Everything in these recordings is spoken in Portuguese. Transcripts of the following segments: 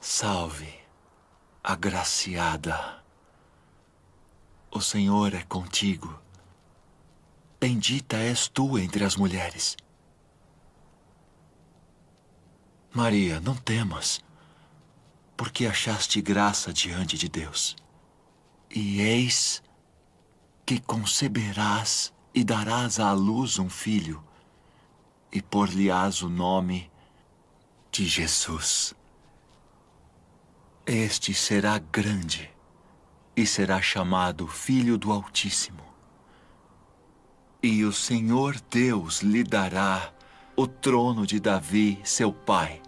Salve, agraciada. O Senhor é contigo. Bendita és tu entre as mulheres. Maria, não temas, porque achaste graça diante de Deus. E eis que conceberás e darás à luz um filho, e por-lhe-ás o nome de Jesus. Este será grande e será chamado Filho do Altíssimo. E o Senhor Deus lhe dará o trono de Davi, seu pai,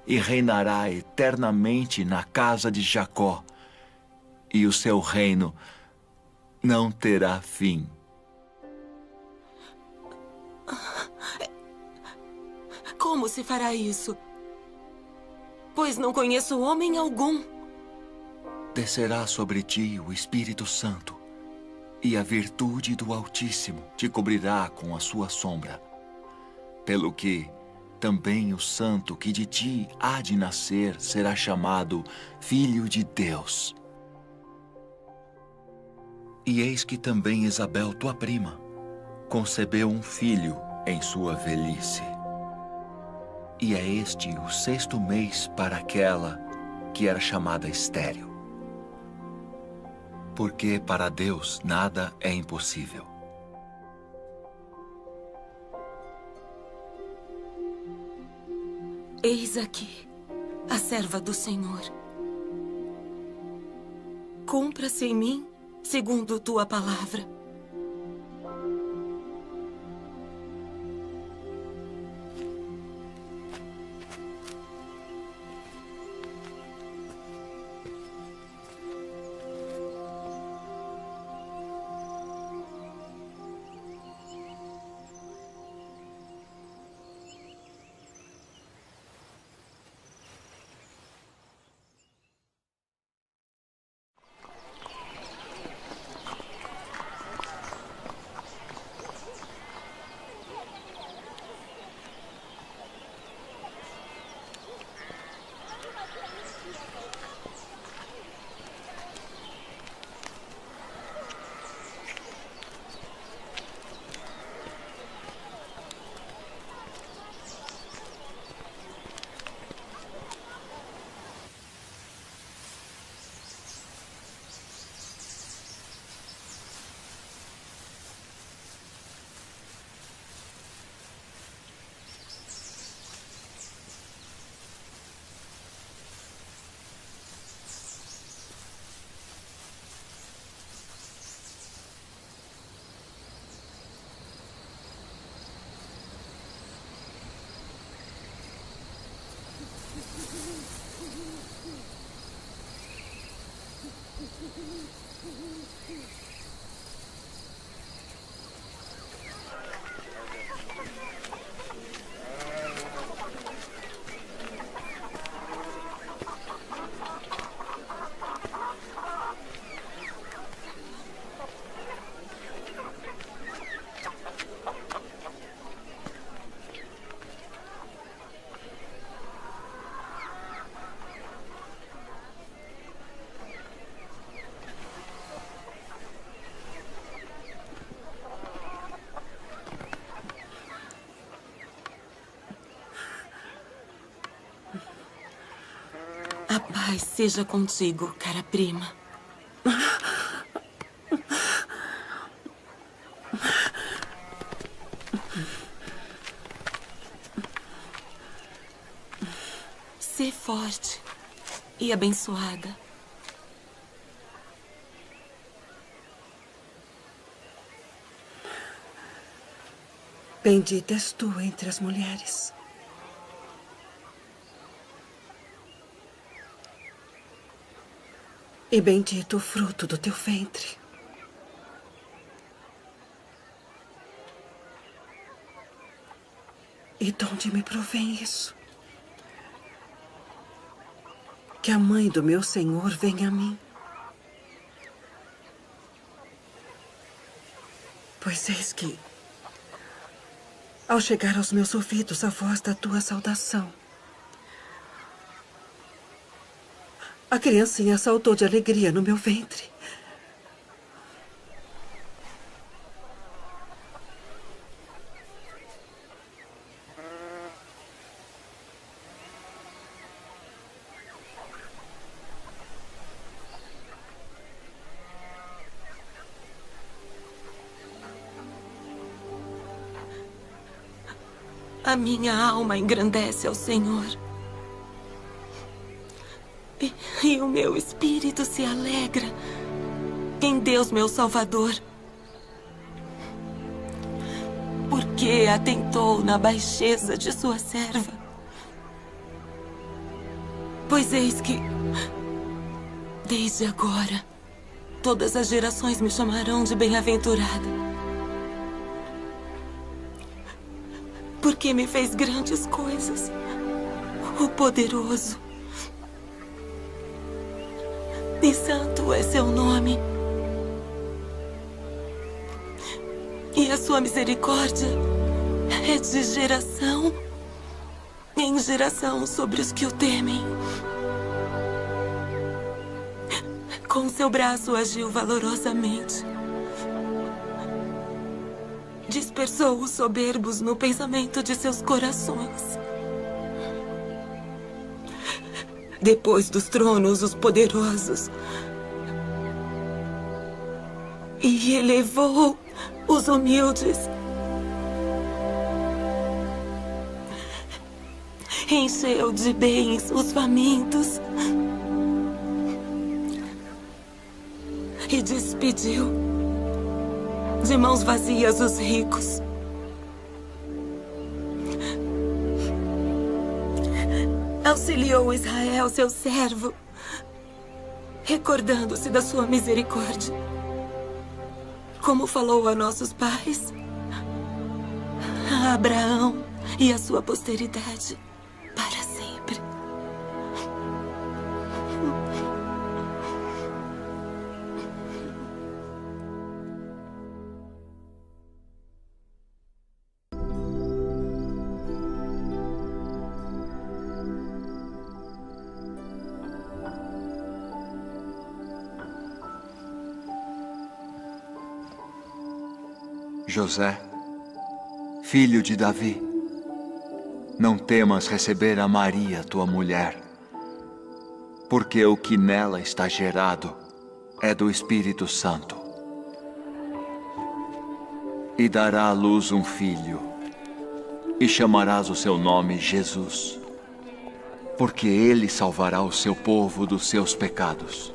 e reinará eternamente na casa de Jacó, e o seu reino não terá fim. Como se fará isso? Pois não conheço homem algum. Descerá sobre ti o Espírito Santo, e a virtude do Altíssimo te cobrirá com a sua sombra. Pelo que também o santo que de ti há de nascer será chamado Filho de Deus. E eis que também Isabel, tua prima, concebeu um filho em sua velhice. E é este o 6º mês para aquela que era chamada estéril. Porque para Deus nada é impossível. Eis aqui a serva do Senhor. Cumpra-se em mim segundo tua palavra. A paz seja contigo, cara prima. Sê forte e abençoada. Bendita és tu entre as mulheres. E bendito o fruto do teu ventre. E de onde me provém isso? Que a mãe do meu Senhor venha a mim. Pois eis que, ao chegar aos meus ouvidos a voz da tua saudação, a criancinha saltou de alegria no meu ventre. A minha alma engrandece ao Senhor. E o meu espírito se alegra em Deus, meu Salvador. Porque atentou na baixeza de sua serva. Pois eis que, desde agora, todas as gerações me chamarão de bem-aventurada. Porque me fez grandes coisas, o poderoso. E santo é seu nome. E a sua misericórdia é de geração em geração sobre os que o temem. Com seu braço agiu valorosamente. Dispersou os soberbos no pensamento de seus corações. Depois dos tronos, os poderosos. E elevou os humildes. Encheu de bens os famintos. E despediu de mãos vazias os ricos. Auxiliou Israel, seu servo, recordando-se da sua misericórdia, como falou a nossos pais, a Abraão e a sua posteridade para sempre. José, filho de Davi, não temas receber a Maria, tua mulher, porque o que nela está gerado é do Espírito Santo. E dará à luz um filho, e chamarás o seu nome Jesus, porque ele salvará o seu povo dos seus pecados.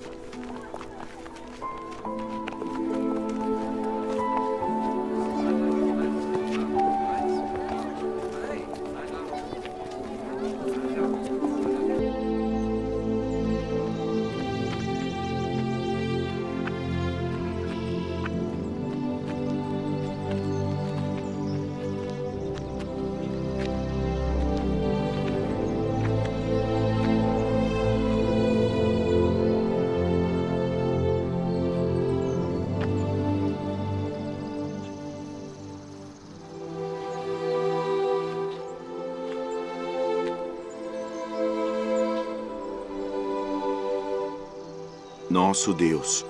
Nosso Deus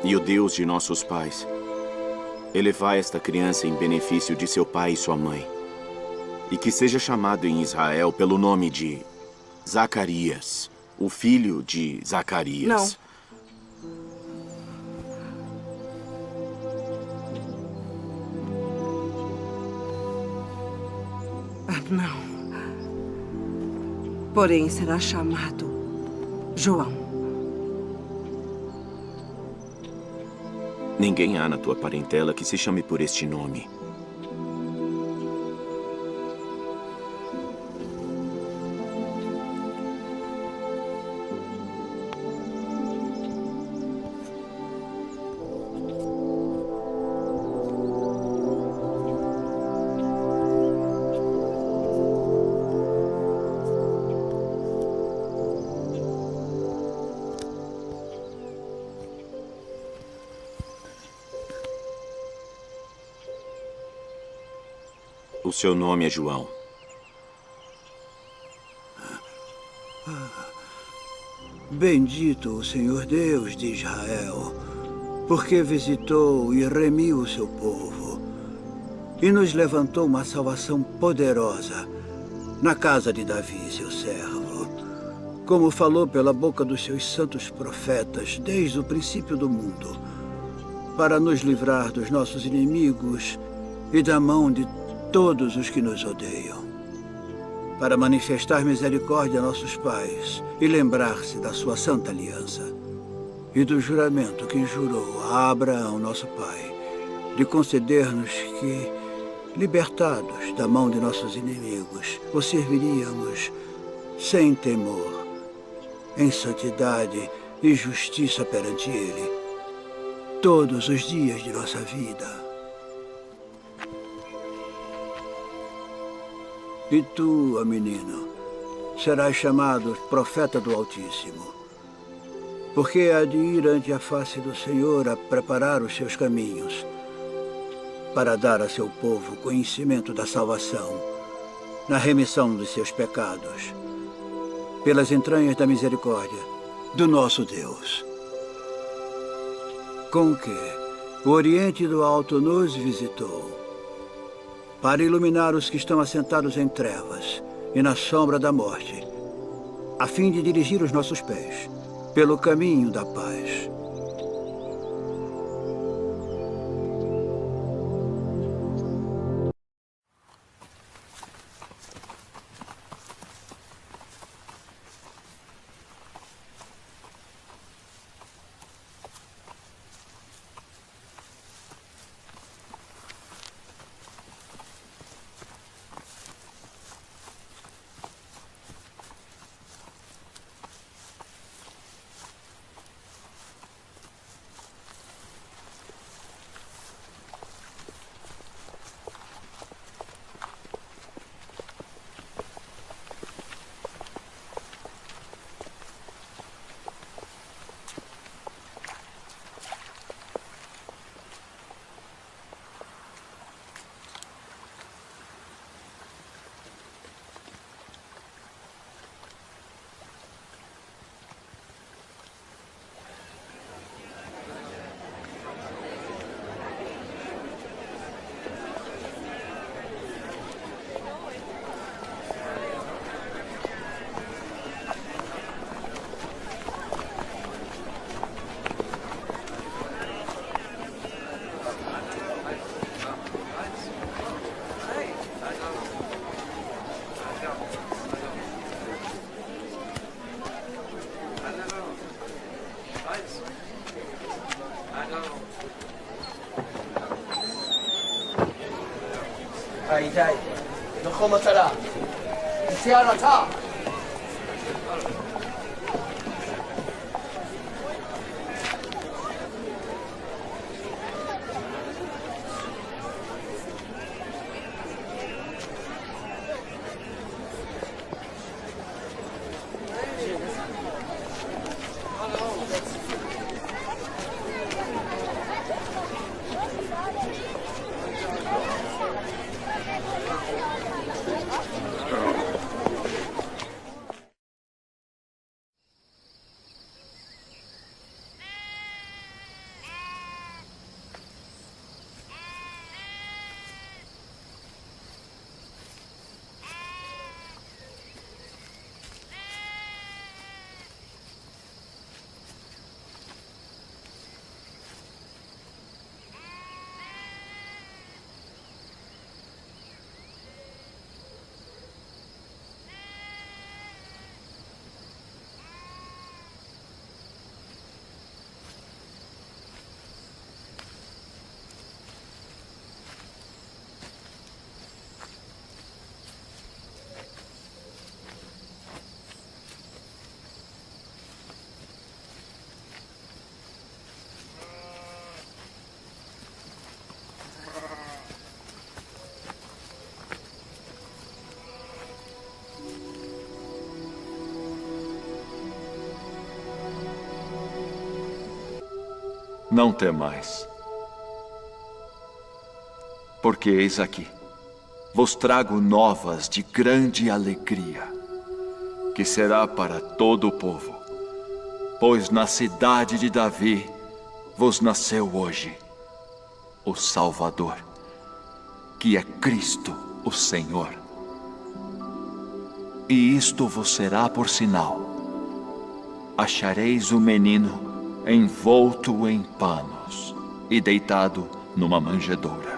e o Deus de nossos pais, elevai esta criança em benefício de seu pai e sua mãe, e que seja chamado em Israel pelo nome de Zacarias, o filho de Zacarias. Não. Não. Porém, será chamado João. Ninguém há na tua parentela que se chame por este nome. O seu nome é João. Bendito o Senhor Deus de Israel, porque visitou e remiu o seu povo e nos levantou uma salvação poderosa na casa de Davi, seu servo, como falou pela boca dos seus santos profetas desde o princípio do mundo, para nos livrar dos nossos inimigos e da mão de todos os que nos odeiam, para manifestar misericórdia a nossos pais e lembrar-se da sua santa aliança e do juramento que jurou a Abraão, nosso pai, de conceder-nos que, libertados da mão de nossos inimigos, o serviríamos sem temor, em santidade e justiça perante Ele, todos os dias de nossa vida. E tu, ó menino, serás chamado profeta do Altíssimo, porque há de ir ante a face do Senhor a preparar os seus caminhos, para dar a seu povo conhecimento da salvação, na remissão dos seus pecados, pelas entranhas da misericórdia do nosso Deus. Com que o Oriente do Alto nos visitou, para iluminar os que estão assentados em trevas e na sombra da morte, a fim de dirigir os nossos pés pelo caminho da paz. היי, נכון מטרה. תציע רצה. Não temais, porque eis aqui, vos trago novas de grande alegria, que será para todo o povo. Pois na cidade de Davi vos nasceu hoje o Salvador, que é Cristo o Senhor. E isto vos será por sinal: achareis o menino envolto em panos e deitado numa manjedoura.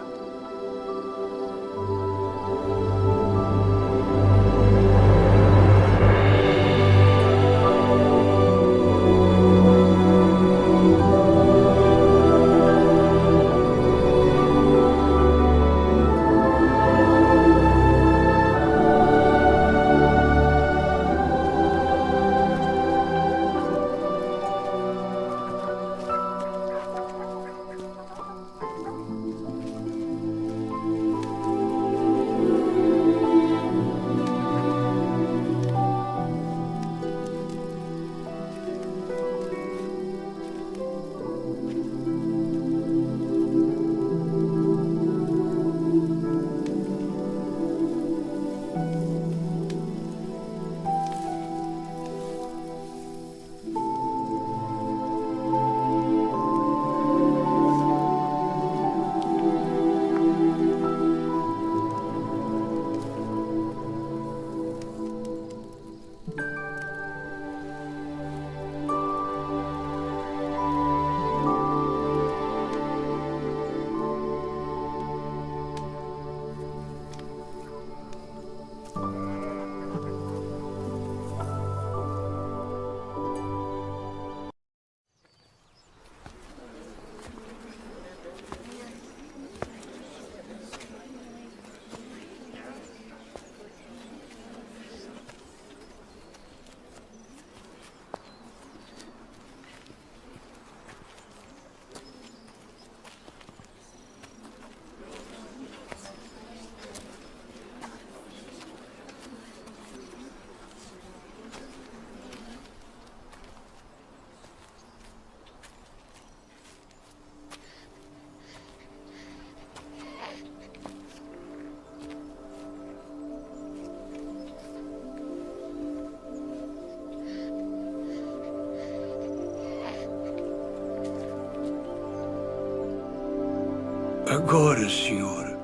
Agora, Senhor,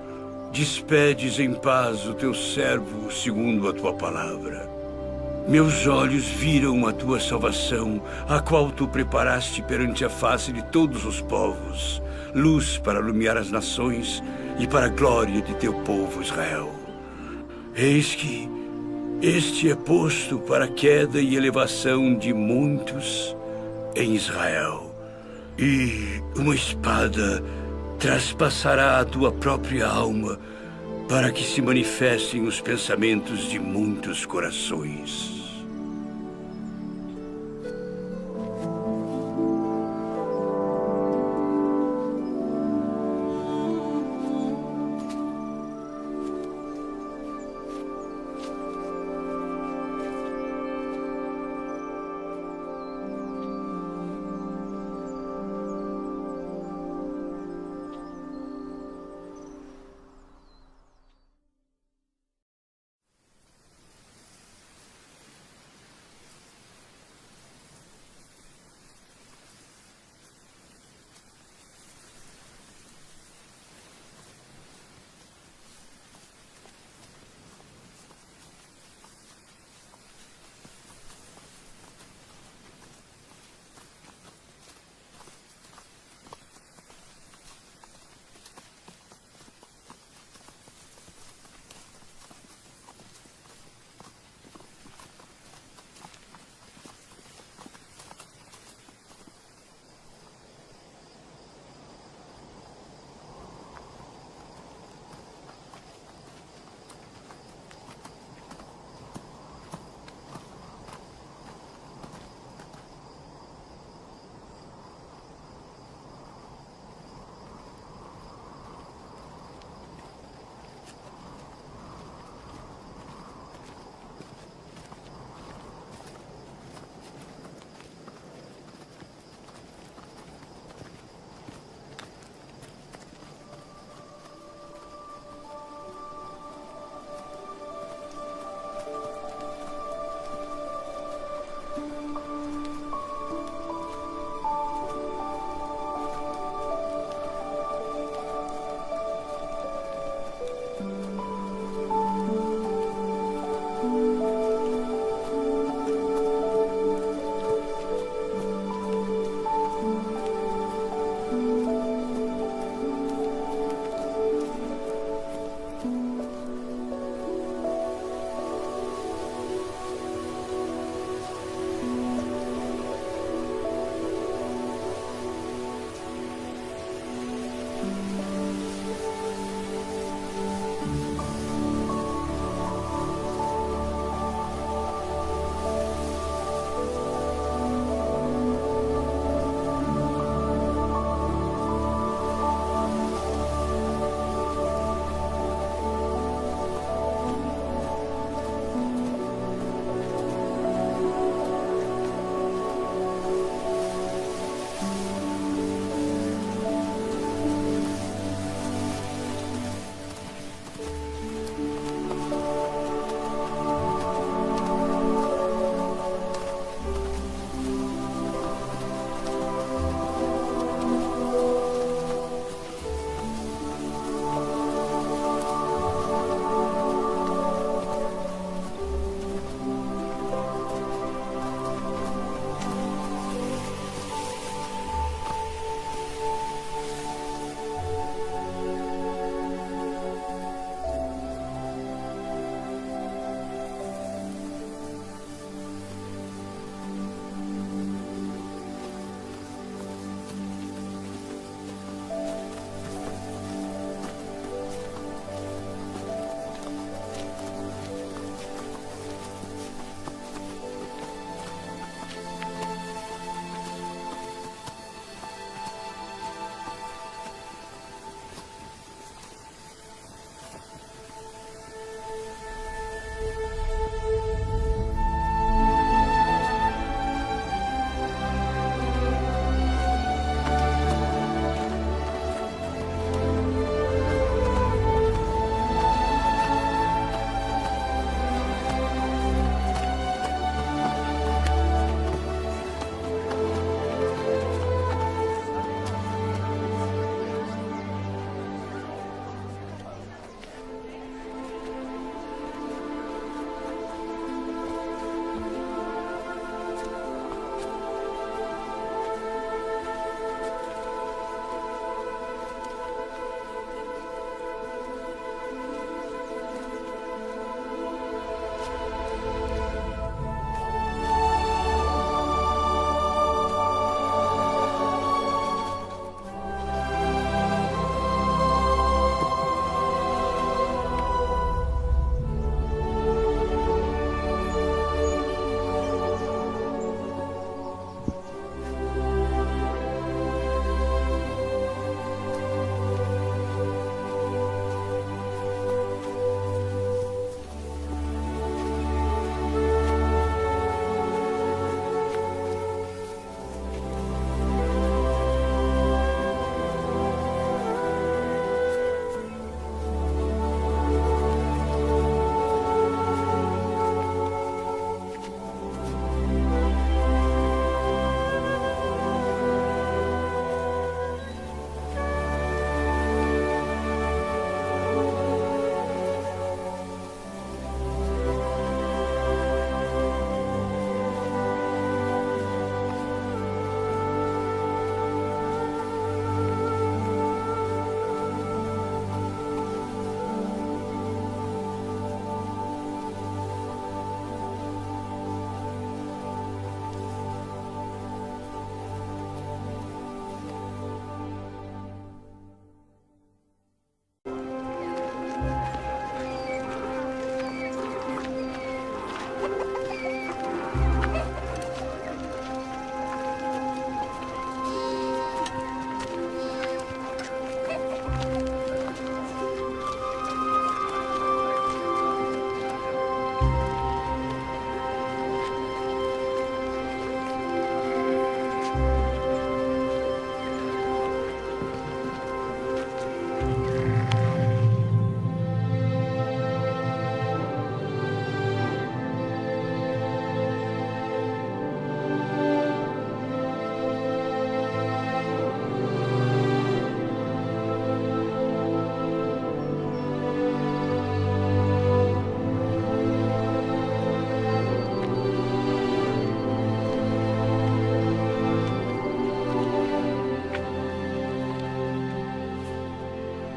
despedes em paz o teu servo segundo a tua palavra. Meus olhos viram a tua salvação, a qual tu preparaste perante a face de todos os povos, luz para iluminar as nações e para a glória de teu povo Israel. Eis que este é posto para a queda e elevação de muitos em Israel, e uma espada traspassará a tua própria alma para que se manifestem os pensamentos de muitos corações.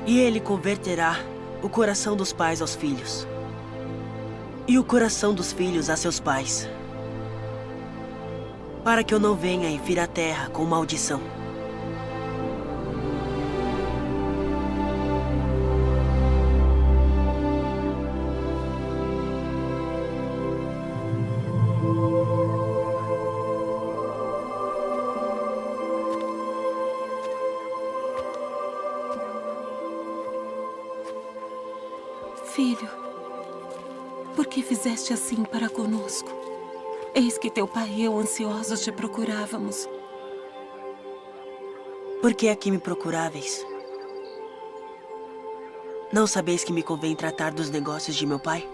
E ele converterá o coração dos pais aos filhos, e o coração dos filhos a seus pais, para que eu não venha e fira a terra com maldição. Filho, por que fizeste assim para conosco? Eis que teu pai e eu ansiosos te procurávamos. Por que aqui me procuráveis? Não sabeis que me convém tratar dos negócios de meu pai?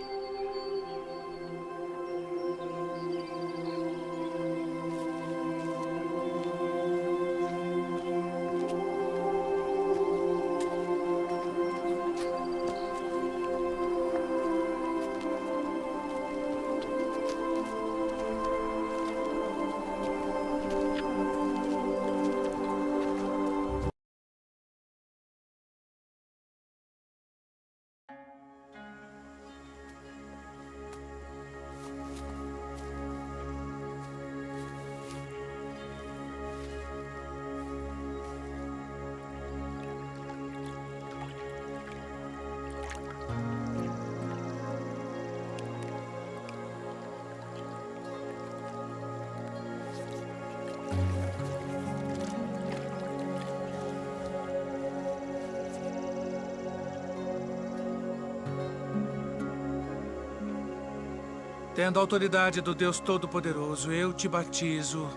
Tendo a autoridade do Deus Todo-Poderoso, eu te batizo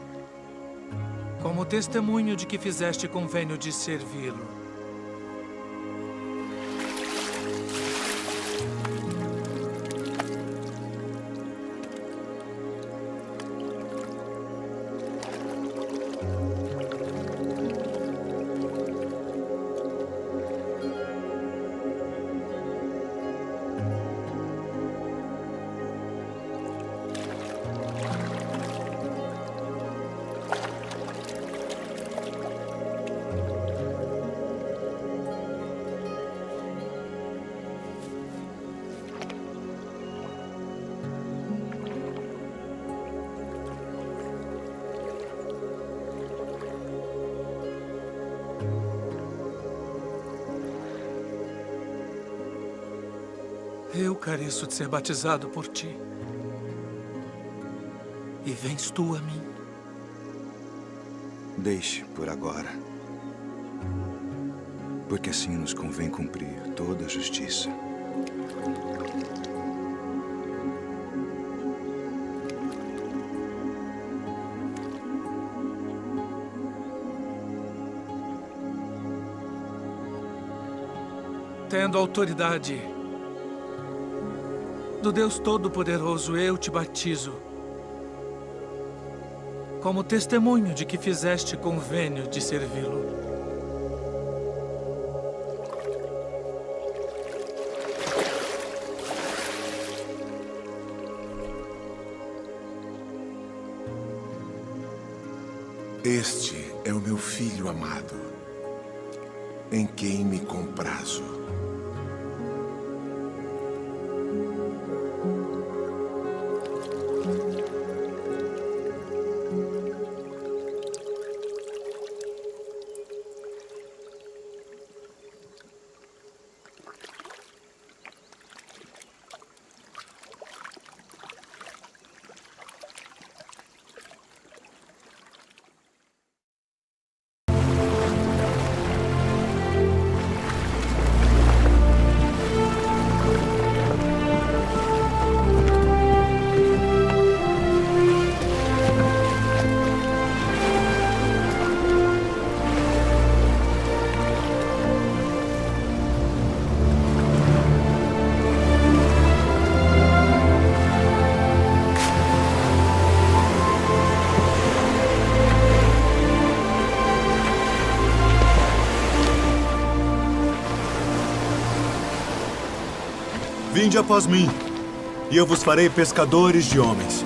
como testemunho de que fizeste convênio de servi-lo. Eu careço de ser batizado por ti. E vens tu a mim. Deixe por agora. Porque assim nos convém cumprir toda a justiça. Tendo autoridade do Deus Todo-Poderoso, eu te batizo como testemunho de que fizeste convênio de servi-lo. Este é o meu filho amado, em quem me comprazo. Vinde após mim, e eu vos farei pescadores de homens.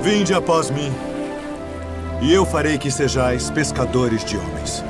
Vinde após mim, e eu farei que sejais pescadores de homens.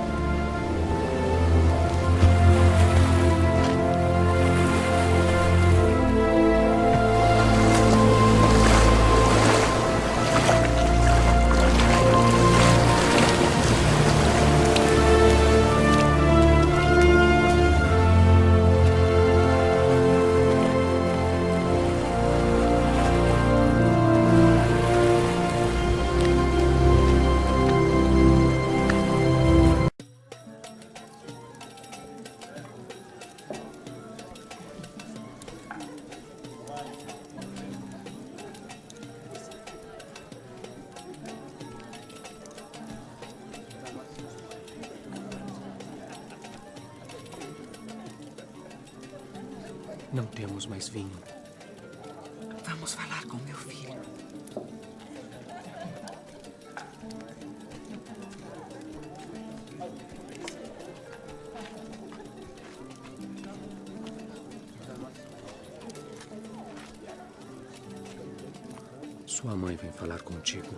Não temos mais vinho. Vamos falar com meu filho. Sua mãe vem falar contigo.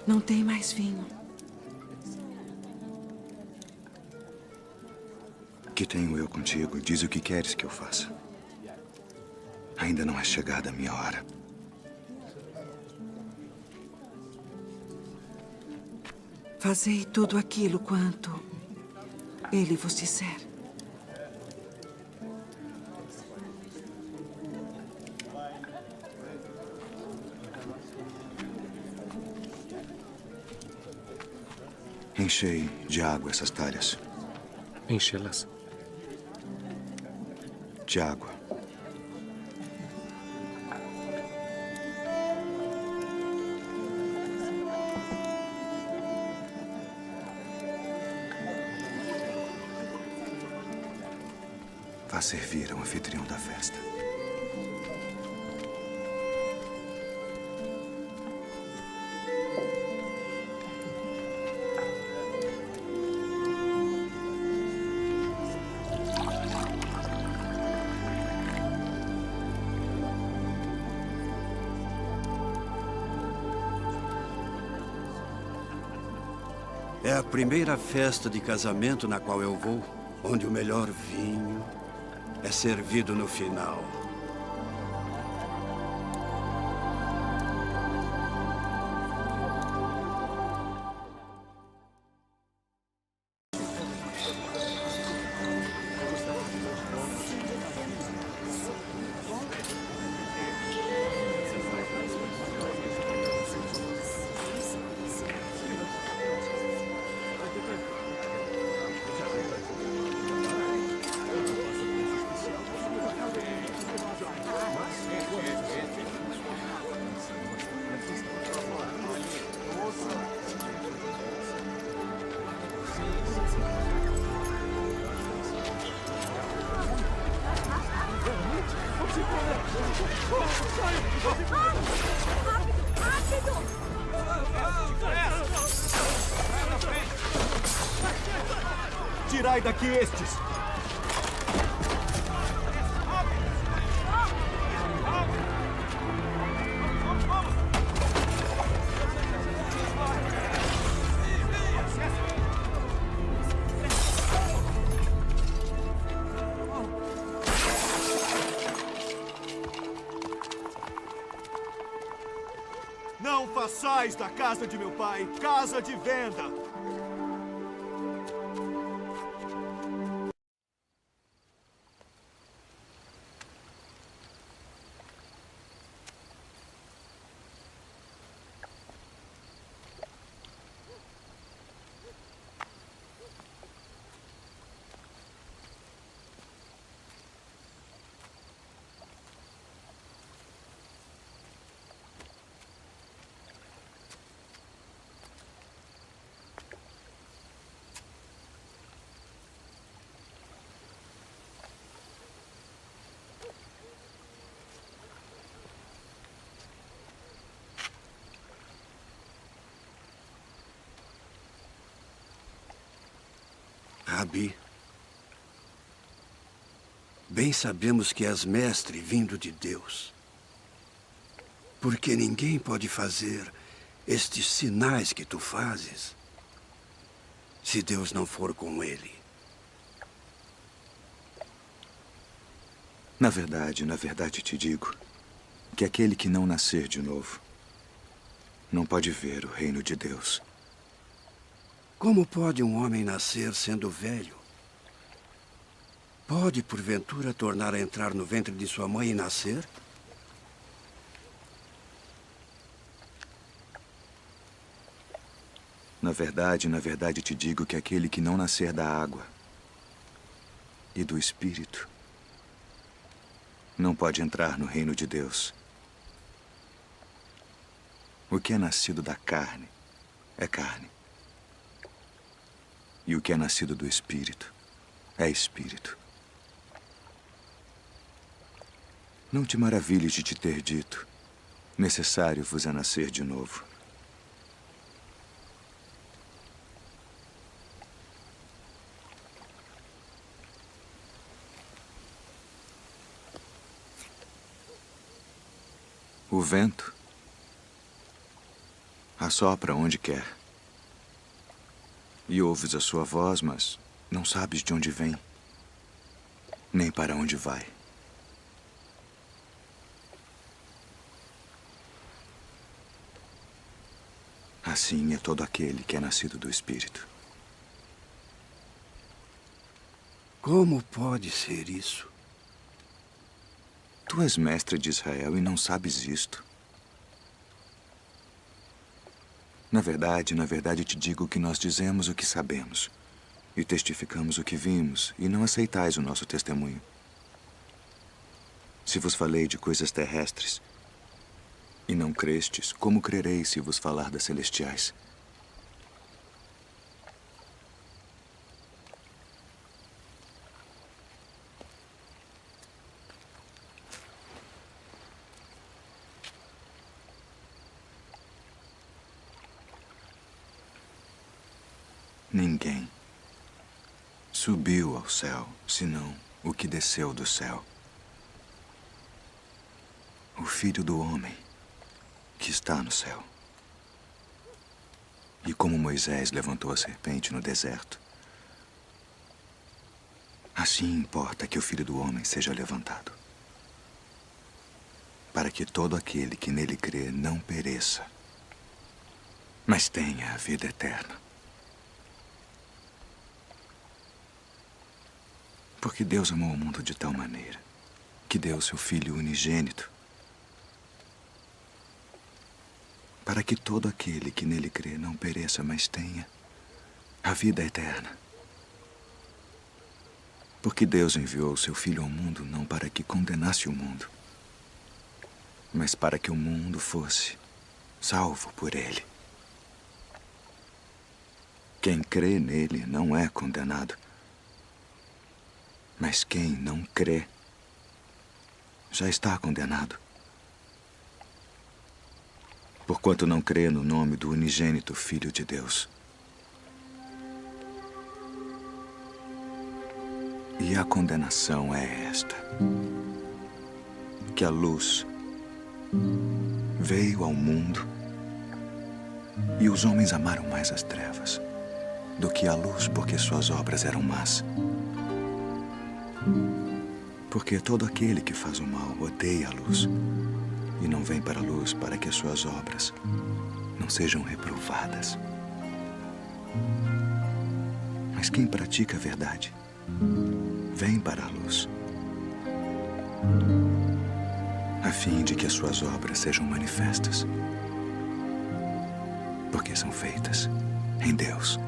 Não tem mais vinho. Que tenho eu contigo? Diz o que queres que eu faça. Ainda não é chegada a minha hora. Fazei tudo aquilo quanto ele vos disser. Enchei de água essas talhas. Enchê-las. De água. Vá servir ao anfitrião da festa. É a primeira festa de casamento na qual eu vou, onde o melhor vinho é servido no final. Tirai daqui estes! Não façais da casa de meu pai casa de venda! Rabi, bem sabemos que és mestre vindo de Deus. Porque ninguém pode fazer estes sinais que tu fazes se Deus não for com ele. Na verdade te digo que aquele que não nascer de novo não pode ver o reino de Deus. Como pode um homem nascer sendo velho? Pode, porventura, tornar a entrar no ventre de sua mãe e nascer? Na verdade te digo que aquele que não nascer da água e do Espírito não pode entrar no reino de Deus. O que é nascido da carne é carne. E o que é nascido do Espírito é Espírito. Não te maravilhes de te ter dito: necessário vos é nascer de novo. O vento assopra onde quer. E ouves a sua voz, mas não sabes de onde vem, nem para onde vai. Assim é todo aquele que é nascido do Espírito. Como pode ser isso? Tu és mestre de Israel e não sabes isto. Na verdade te digo que nós dizemos o que sabemos e testificamos o que vimos, e não aceitais o nosso testemunho. Se vos falei de coisas terrestres e não crestes, como crereis se vos falar das celestiais? Ninguém subiu ao céu, senão o que desceu do céu. O Filho do Homem que está no céu. E como Moisés levantou a serpente no deserto, assim importa que o Filho do Homem seja levantado, para que todo aquele que nele crê não pereça, mas tenha a vida eterna. Porque Deus amou o mundo de tal maneira que deu seu Filho unigênito, para que todo aquele que nele crê não pereça, mas tenha a vida eterna. Porque Deus enviou seu Filho ao mundo não para que condenasse o mundo, mas para que o mundo fosse salvo por ele. Quem crê nele não é condenado, mas quem não crê já está condenado, porquanto não crê no nome do unigênito Filho de Deus. E a condenação é esta: que a luz veio ao mundo e os homens amaram mais as trevas do que a luz, porque suas obras eram más. Porque todo aquele que faz o mal odeia a luz e não vem para a luz, para que as suas obras não sejam reprovadas. Mas quem pratica a verdade vem para a luz, a fim de que as suas obras sejam manifestas, porque são feitas em Deus.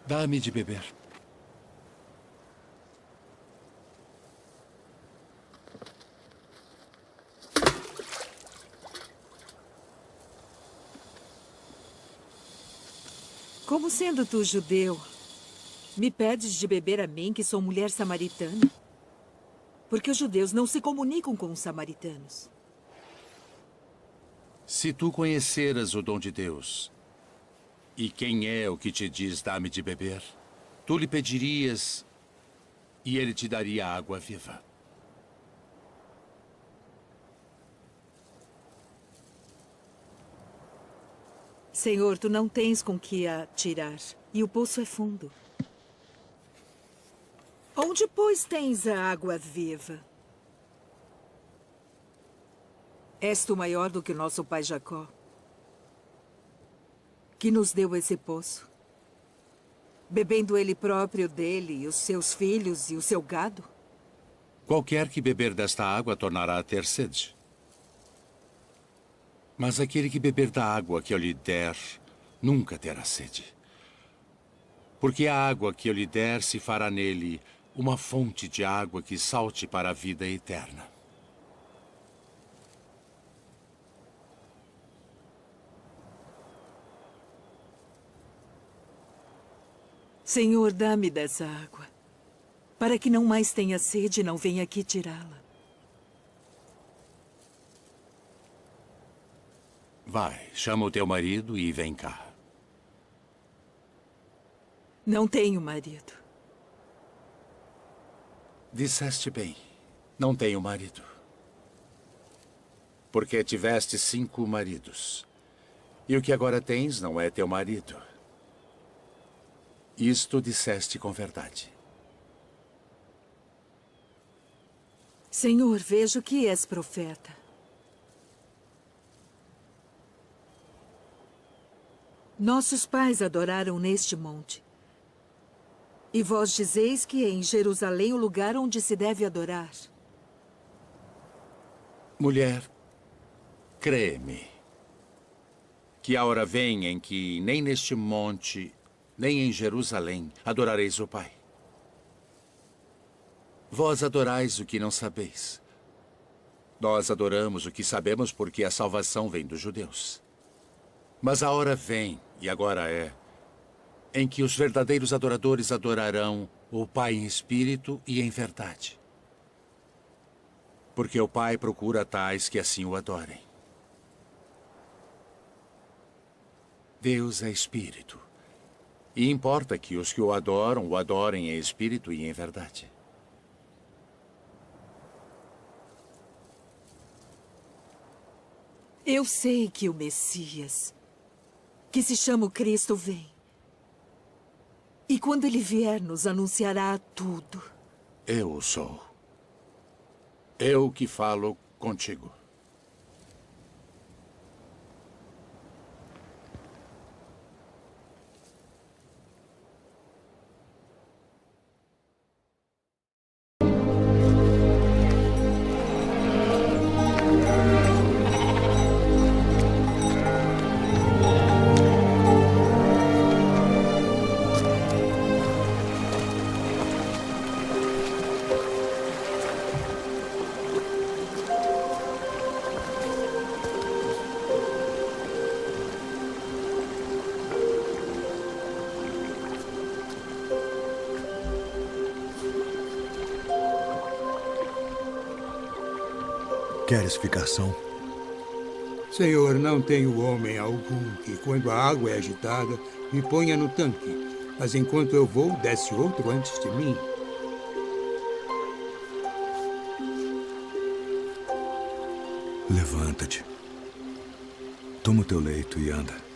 Dá-me de beber. Como sendo tu judeu, me pedes de beber a mim, que sou mulher samaritana? Porque os judeus não se comunicam com os samaritanos. Se tu conheceras o dom de Deus, e quem é o que te diz dá-me de beber, tu lhe pedirias e ele te daria água viva. Senhor, tu não tens com que a tirar, e o poço é fundo. Onde, pois, tens a água viva? És tu maior do que o nosso pai Jacó, que nos deu esse poço, bebendo ele próprio dele, e os seus filhos e o seu gado? Qualquer que beber desta água tornará a ter sede. Mas aquele que beber da água que eu lhe der, nunca terá sede. Porque a água que eu lhe der se fará nele uma fonte de água que salte para a vida eterna. Senhor, dá-me dessa água, para que não mais tenha sede e não venha aqui tirá-la. Vai, chama o teu marido e vem cá. Não tenho marido. Disseste bem, não tenho marido. Porque tiveste 5 maridos. E o que agora tens não é teu marido. Isto disseste com verdade. Senhor, vejo que és profeta. Nossos pais adoraram neste monte. E vós dizeis que é em Jerusalém o lugar onde se deve adorar. Mulher, crê-me, que a hora vem em que nem neste monte, nem em Jerusalém adorareis o Pai. Vós adorais o que não sabeis. Nós adoramos o que sabemos porque a salvação vem dos judeus. Mas a hora vem, e agora é, em que os verdadeiros adoradores adorarão o Pai em espírito e em verdade. Porque o Pai procura tais que assim o adorem. Deus é espírito. E importa que os que o adorem em espírito e em verdade. Eu sei que o Messias, que se chama o Cristo, vem. E quando ele vier, nos anunciará tudo. Eu o sou. Eu que falo contigo. Queres ficar são? Senhor, não tenho homem algum que, quando a água é agitada, me ponha no tanque. Mas enquanto eu vou, desce outro antes de mim. Levanta-te. Toma o teu leito e anda.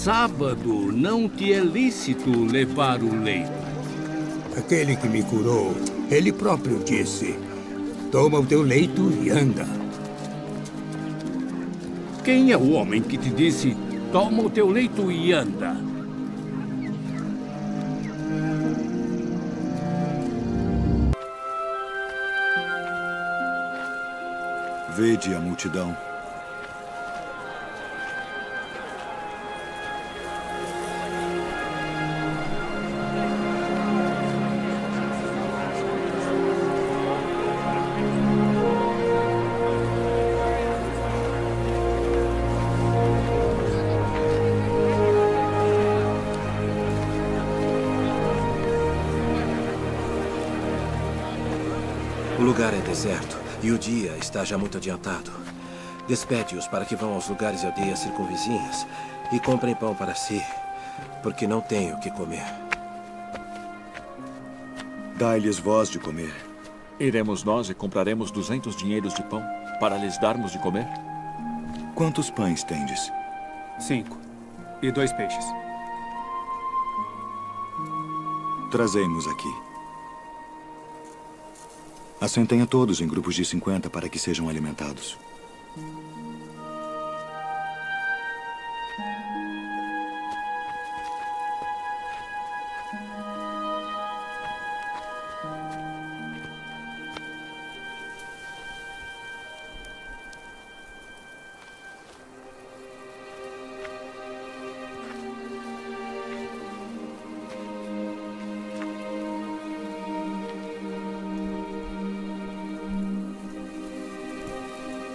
sábado não te é lícito levar o leito. Aquele que me curou, ele próprio disse: toma o teu leito e anda. Quem é o homem que te disse: toma o teu leito e anda? Vede a multidão. O lugar é deserto e o dia está já muito adiantado. Despede-os para que vão aos lugares e aldeias circunvizinhas e comprem pão para si, porque não têm o que comer. Dai-lhes vós de comer. Iremos nós e compraremos 200 dinheiros de pão para lhes darmos de comer? Quantos pães tendes? 5. E 2 peixes. Trazei-mos aqui. Assentem a todos em grupos de 50 para que sejam alimentados.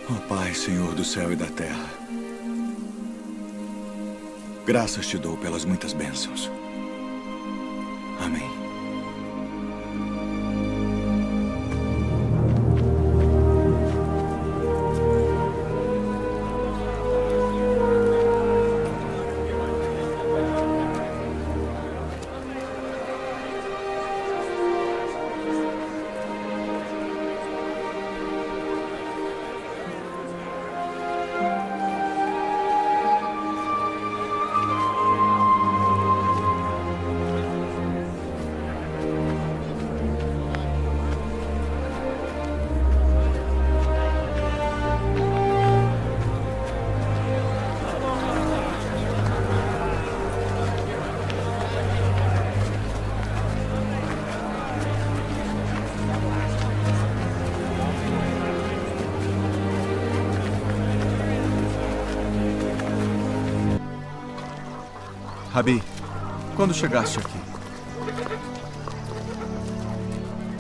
Ó Pai, Senhor do céu e da terra, graças te dou pelas muitas bênçãos. Amém. Rabi, quando chegaste aqui?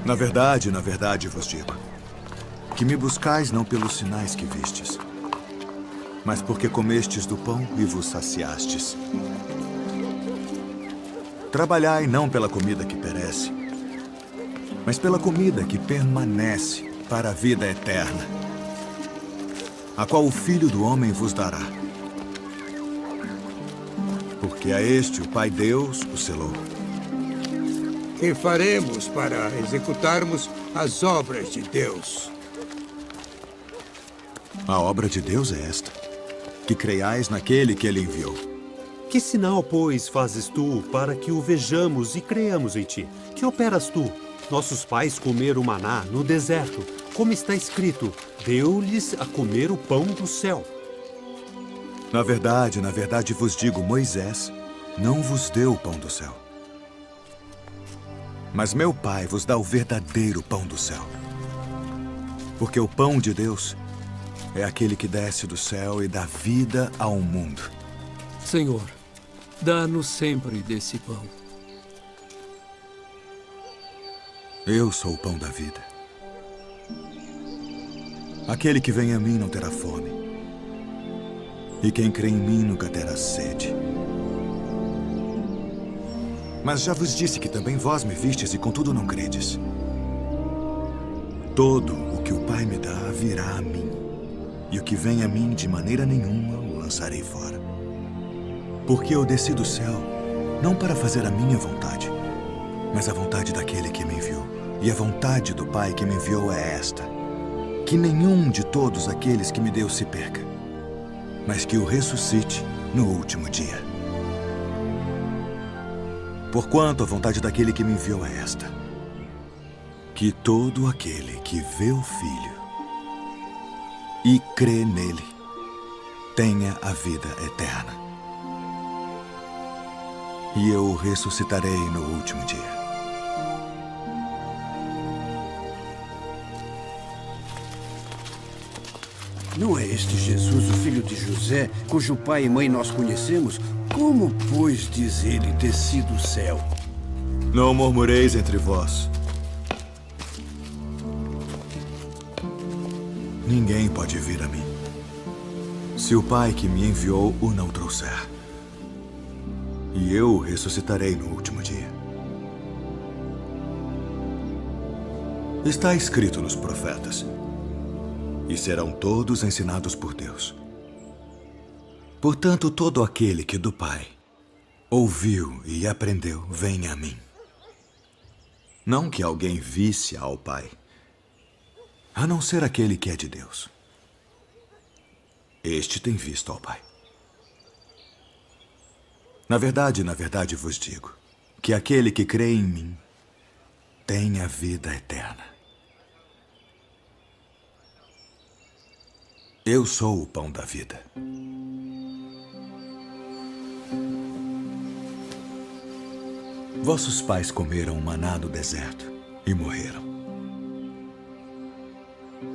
Na verdade vos digo, que me buscais não pelos sinais que vistes, mas porque comestes do pão e vos saciastes. Trabalhai não pela comida que perece, mas pela comida que permanece para a vida eterna, a qual o Filho do Homem vos dará. Porque a este o Pai Deus o selou. Que faremos para executarmos as obras de Deus? A obra de Deus é esta, que creiais naquele que ele enviou. Que sinal, pois, fazes tu para que o vejamos e creiamos em ti? Que operas tu? Nossos pais comeram maná no deserto, como está escrito, deu-lhes a comer o pão do céu. Na verdade vos digo, Moisés não vos deu o pão do céu. Mas meu Pai vos dá o verdadeiro pão do céu. Porque o pão de Deus é aquele que desce do céu e dá vida ao mundo. Senhor, dá-nos sempre desse pão. Eu sou o pão da vida. Aquele que vem a mim não terá fome. E quem crê em mim nunca terá sede. Mas já vos disse que também vós me vistes e contudo não credes. Todo o que o Pai me dá virá a mim. E o que vem a mim de maneira nenhuma o lançarei fora. Porque eu desci do céu não para fazer a minha vontade, mas a vontade daquele que me enviou. E a vontade do Pai que me enviou é esta: que nenhum de todos aqueles que me deu se perca, mas que o ressuscite no último dia. Porquanto a vontade daquele que me enviou é esta: que todo aquele que vê o Filho e crê nele tenha a vida eterna. E eu o ressuscitarei no último dia. Não é este Jesus, o filho de José, cujo pai e mãe nós conhecemos? Como, pois, diz ele, desci do céu? Não murmureis entre vós. Ninguém pode vir a mim, se o Pai que me enviou o não trouxer. E eu o ressuscitarei no último dia. Está escrito nos profetas: e serão todos ensinados por Deus. Portanto, todo aquele que do Pai ouviu e aprendeu, vem a mim. Não que alguém visse ao Pai, a não ser aquele que é de Deus. Este tem visto ao Pai. Na verdade vos digo que aquele que crê em mim tem a vida eterna. Eu sou o pão da vida. Vossos pais comeram maná no deserto e morreram.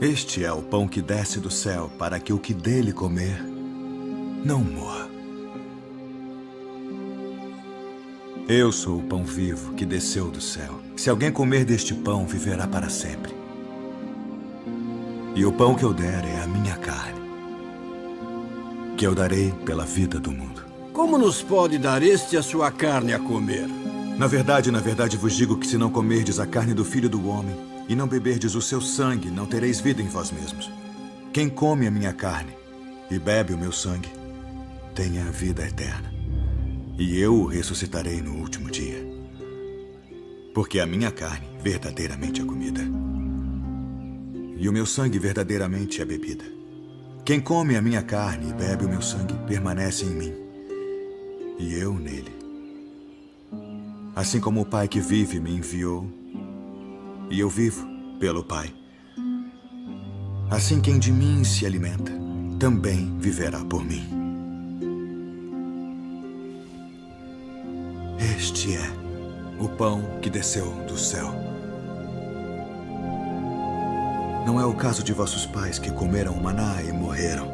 Este é o pão que desce do céu, para que o que dele comer não morra. Eu sou o pão vivo que desceu do céu. Se alguém comer deste pão, viverá para sempre. E o pão que eu der é a minha carne, que eu darei pela vida do mundo. Como nos pode dar este a sua carne a comer? Na verdade vos digo que se não comerdes a carne do Filho do Homem e não beberdes o seu sangue, não tereis vida em vós mesmos. Quem come a minha carne e bebe o meu sangue, tem a vida eterna. E eu o ressuscitarei no último dia. Porque a minha carne verdadeiramente é comida, e o meu sangue verdadeiramente é bebida. Quem come a minha carne e bebe o meu sangue permanece em mim, e eu nele. Assim como o Pai que vive me enviou, e eu vivo pelo Pai. Assim quem de mim se alimenta, também viverá por mim. Este é o pão que desceu do céu. Não é o caso de vossos pais que comeram maná e morreram.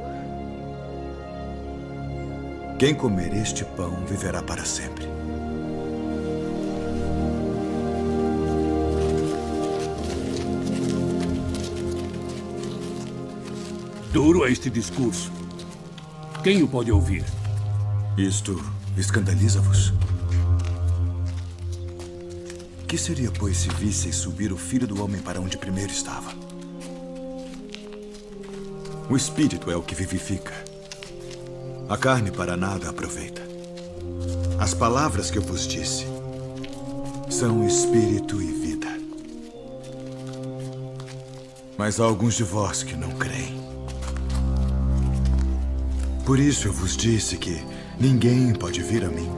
Quem comer este pão viverá para sempre. Duro é este discurso. Quem o pode ouvir? Isto escandaliza-vos? Que seria, pois, se visseis subir o Filho do Homem para onde primeiro estava? O Espírito é o que vivifica. A carne para nada aproveita. As palavras que eu vos disse são Espírito e vida. Mas há alguns de vós que não creem. Por isso eu vos disse que ninguém pode vir a mim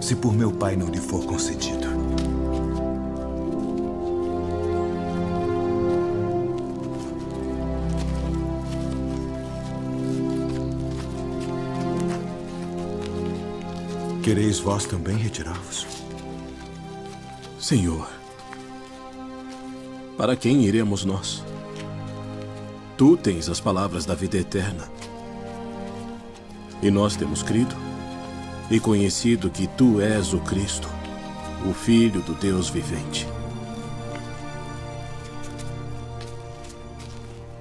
se por meu Pai não lhe for concedido. Quereis vós também retirar-vos? Senhor, para quem iremos nós? Tu tens as palavras da vida eterna. E nós temos crido e conhecido que tu és o Cristo, o Filho do Deus vivente.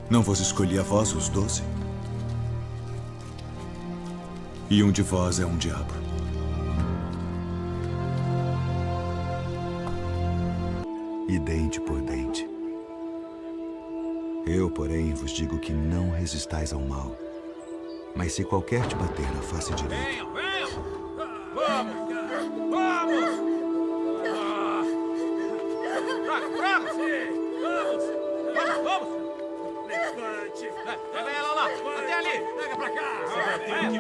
Não vos escolhi a vós os 12? E um de vós é um diabo. E dente por dente. Eu, porém, vos digo que não resistais ao mal. Mas se qualquer te bater na face direita... Venham! Vamos! Vamos! Vamos! Levante! Pega ela lá! Até ali! Pega pra cá! Vem!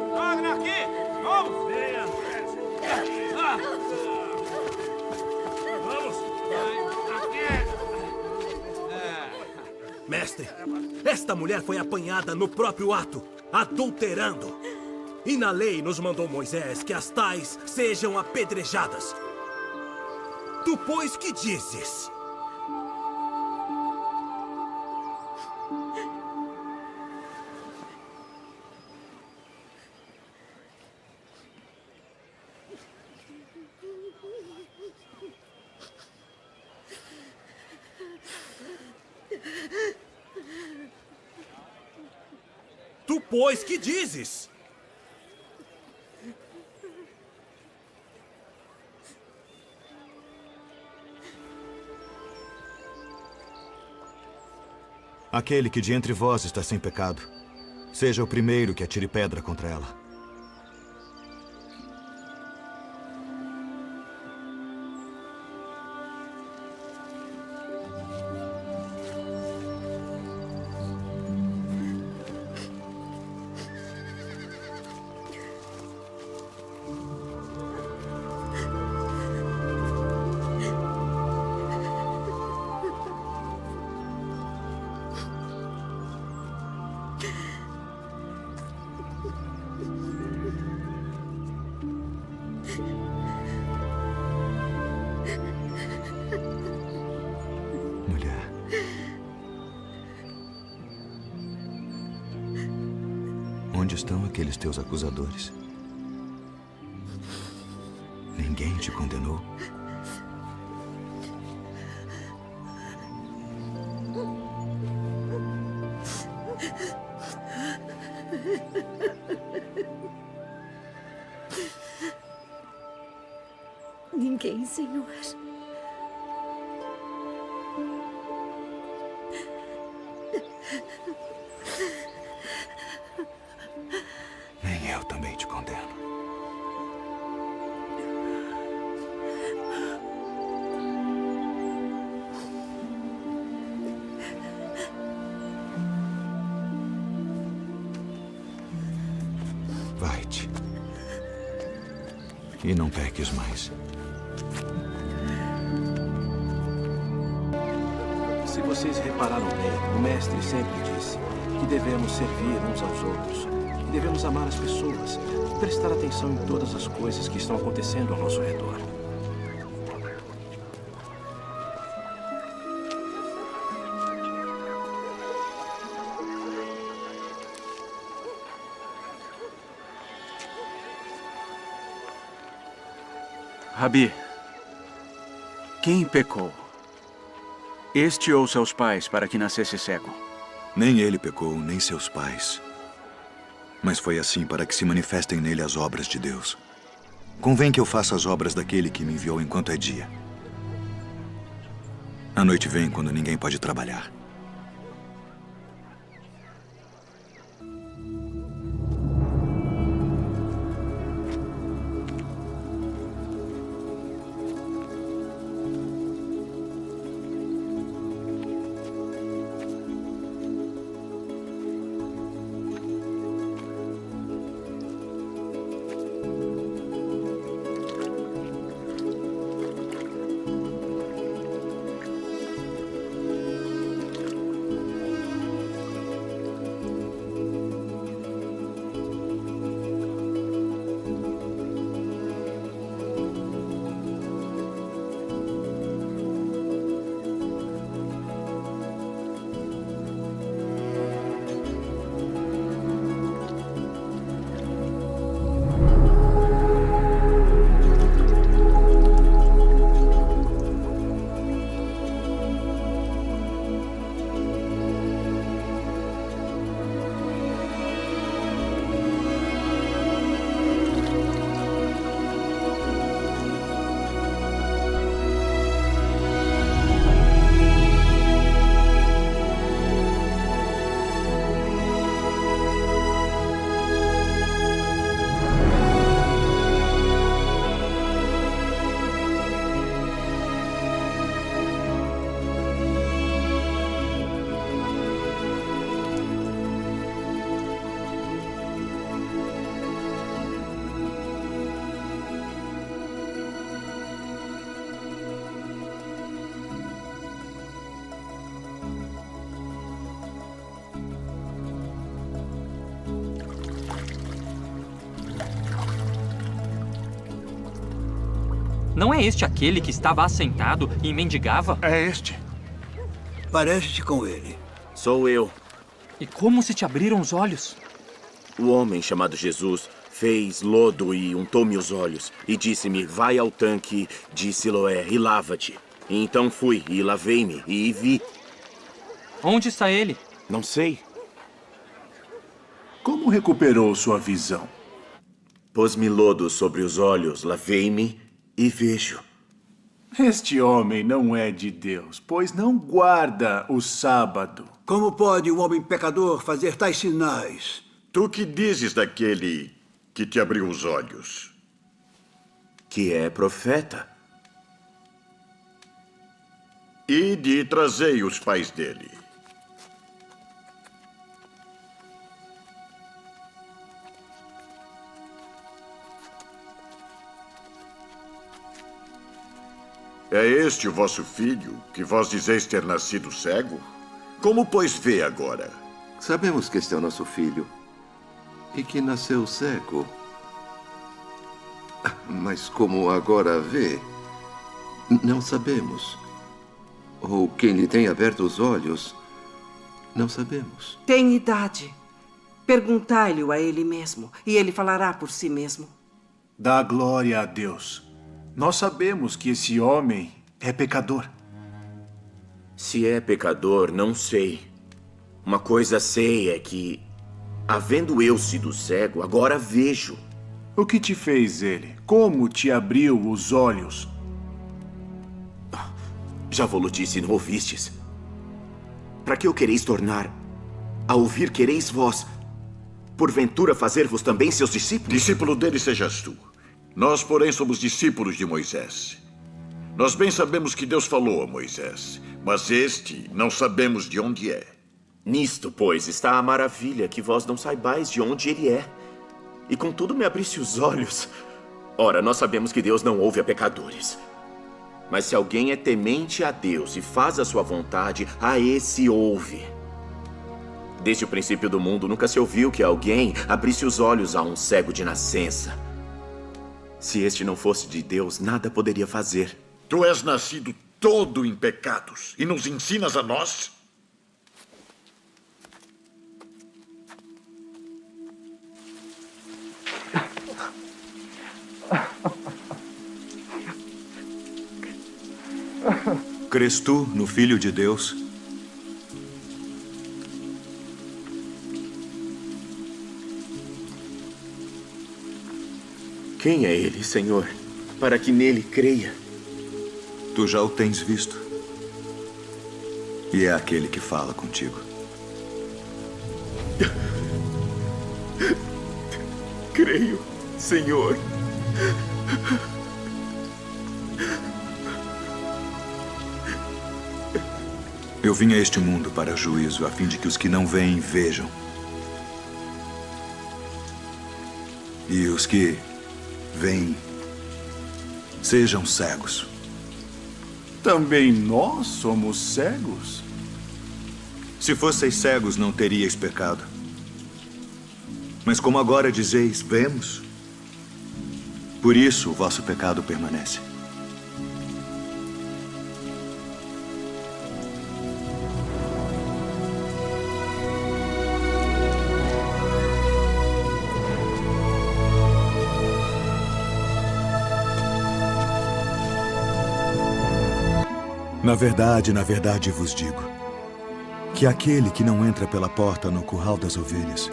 Joga aqui! Vamos! Venha! Vamos! Mestre, esta mulher foi apanhada no próprio ato, adulterando. E na lei nos mandou Moisés que as tais sejam apedrejadas. Tu, pois, que dizes? Tu, pois, que dizes? Aquele que de entre vós está sem pecado, seja o primeiro que atire pedra contra ela. Onde estão aqueles teus acusadores? Ninguém te condenou? Ninguém, Senhor. Nem eu também te condeno. Vai-te. E não peques mais. Se vocês repararam bem, o mestre sempre disse que devemos servir uns aos outros, que devemos amar as pessoas e prestar atenção em todas as coisas que estão acontecendo ao nosso redor. Rabi, quem pecou? Este ou seus pais para que nascesse cego? Nem ele pecou, nem seus pais. Mas foi assim para que se manifestem nele as obras de Deus. Convém que eu faça as obras daquele que me enviou enquanto é dia. A noite vem quando ninguém pode trabalhar. Não é este aquele que estava assentado e mendigava? É este. Parece-te com ele. Sou eu. E como se te abriram os olhos? O homem chamado Jesus fez lodo e untou-me os olhos e disse-me, vai ao tanque de Siloé e lava-te. E então fui e lavei-me e vi. Onde está ele? Não sei. Como recuperou sua visão? Pôs-me lodo sobre os olhos, lavei-me e vejo. Este homem não é de Deus, pois não guarda o sábado. Como pode um homem pecador fazer tais sinais? Tu que dizes daquele que te abriu os olhos? Que é profeta. Ide e trazei os pais dele. É este o vosso filho, que vós dizeis ter nascido cego? Como, pois, vê agora? Sabemos que este é o nosso filho e que nasceu cego. Mas como agora vê, não sabemos. Ou quem lhe tem aberto os olhos, não sabemos. Tem idade. Perguntai-lhe a ele mesmo, e ele falará por si mesmo. Dá glória a Deus. Nós sabemos que esse homem é pecador. Se é pecador, não sei. Uma coisa sei é que, havendo eu sido cego, agora vejo. O que te fez ele? Como te abriu os olhos? Já vos disse, não ouvistes? Para que o quereis tornar? A ouvir quereis vós, porventura fazer-vos também seus discípulos? Discípulo dele sejas tu. Nós, porém, somos discípulos de Moisés. Nós bem sabemos que Deus falou a Moisés, mas este não sabemos de onde é. Nisto, pois, está a maravilha, que vós não saibais de onde ele é. E contudo me abriste os olhos. Ora, nós sabemos que Deus não ouve a pecadores. Mas se alguém é temente a Deus e faz a sua vontade, a esse ouve. Desde o princípio do mundo, nunca se ouviu que alguém abrisse os olhos a um cego de nascença. Se este não fosse de Deus, nada poderia fazer. Tu és nascido todo em pecados e nos ensinas a nós? Crês tu no Filho de Deus? Quem é ele, Senhor, para que nele creia? Tu já o tens visto. E é aquele que fala contigo. Creio, Senhor. Eu vim a este mundo para juízo, a fim de que os que não veem vejam. E os que veem sejam cegos. Também nós somos cegos? Se fosseis cegos, não teríeis pecado. Mas como agora dizeis, vemos, por isso o vosso pecado permanece. Na verdade vos digo, que aquele que não entra pela porta no curral das ovelhas,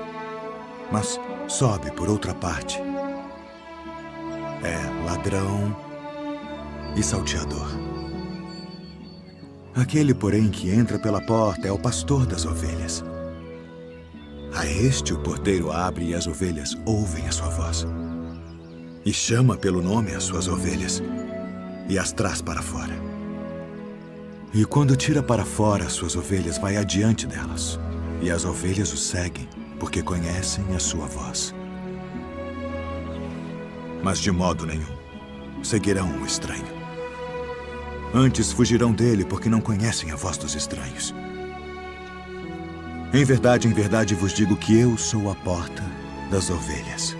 mas sobe por outra parte, é ladrão e salteador. Aquele, porém, que entra pela porta é o pastor das ovelhas. A este o porteiro abre e as ovelhas ouvem a sua voz. E chama pelo nome as suas ovelhas e as traz para fora. E quando tira para fora as suas ovelhas, vai adiante delas. E as ovelhas o seguem, porque conhecem a sua voz. Mas de modo nenhum seguirão o estranho. Antes fugirão dele, porque não conhecem a voz dos estranhos. Em verdade vos digo que eu sou a porta das ovelhas.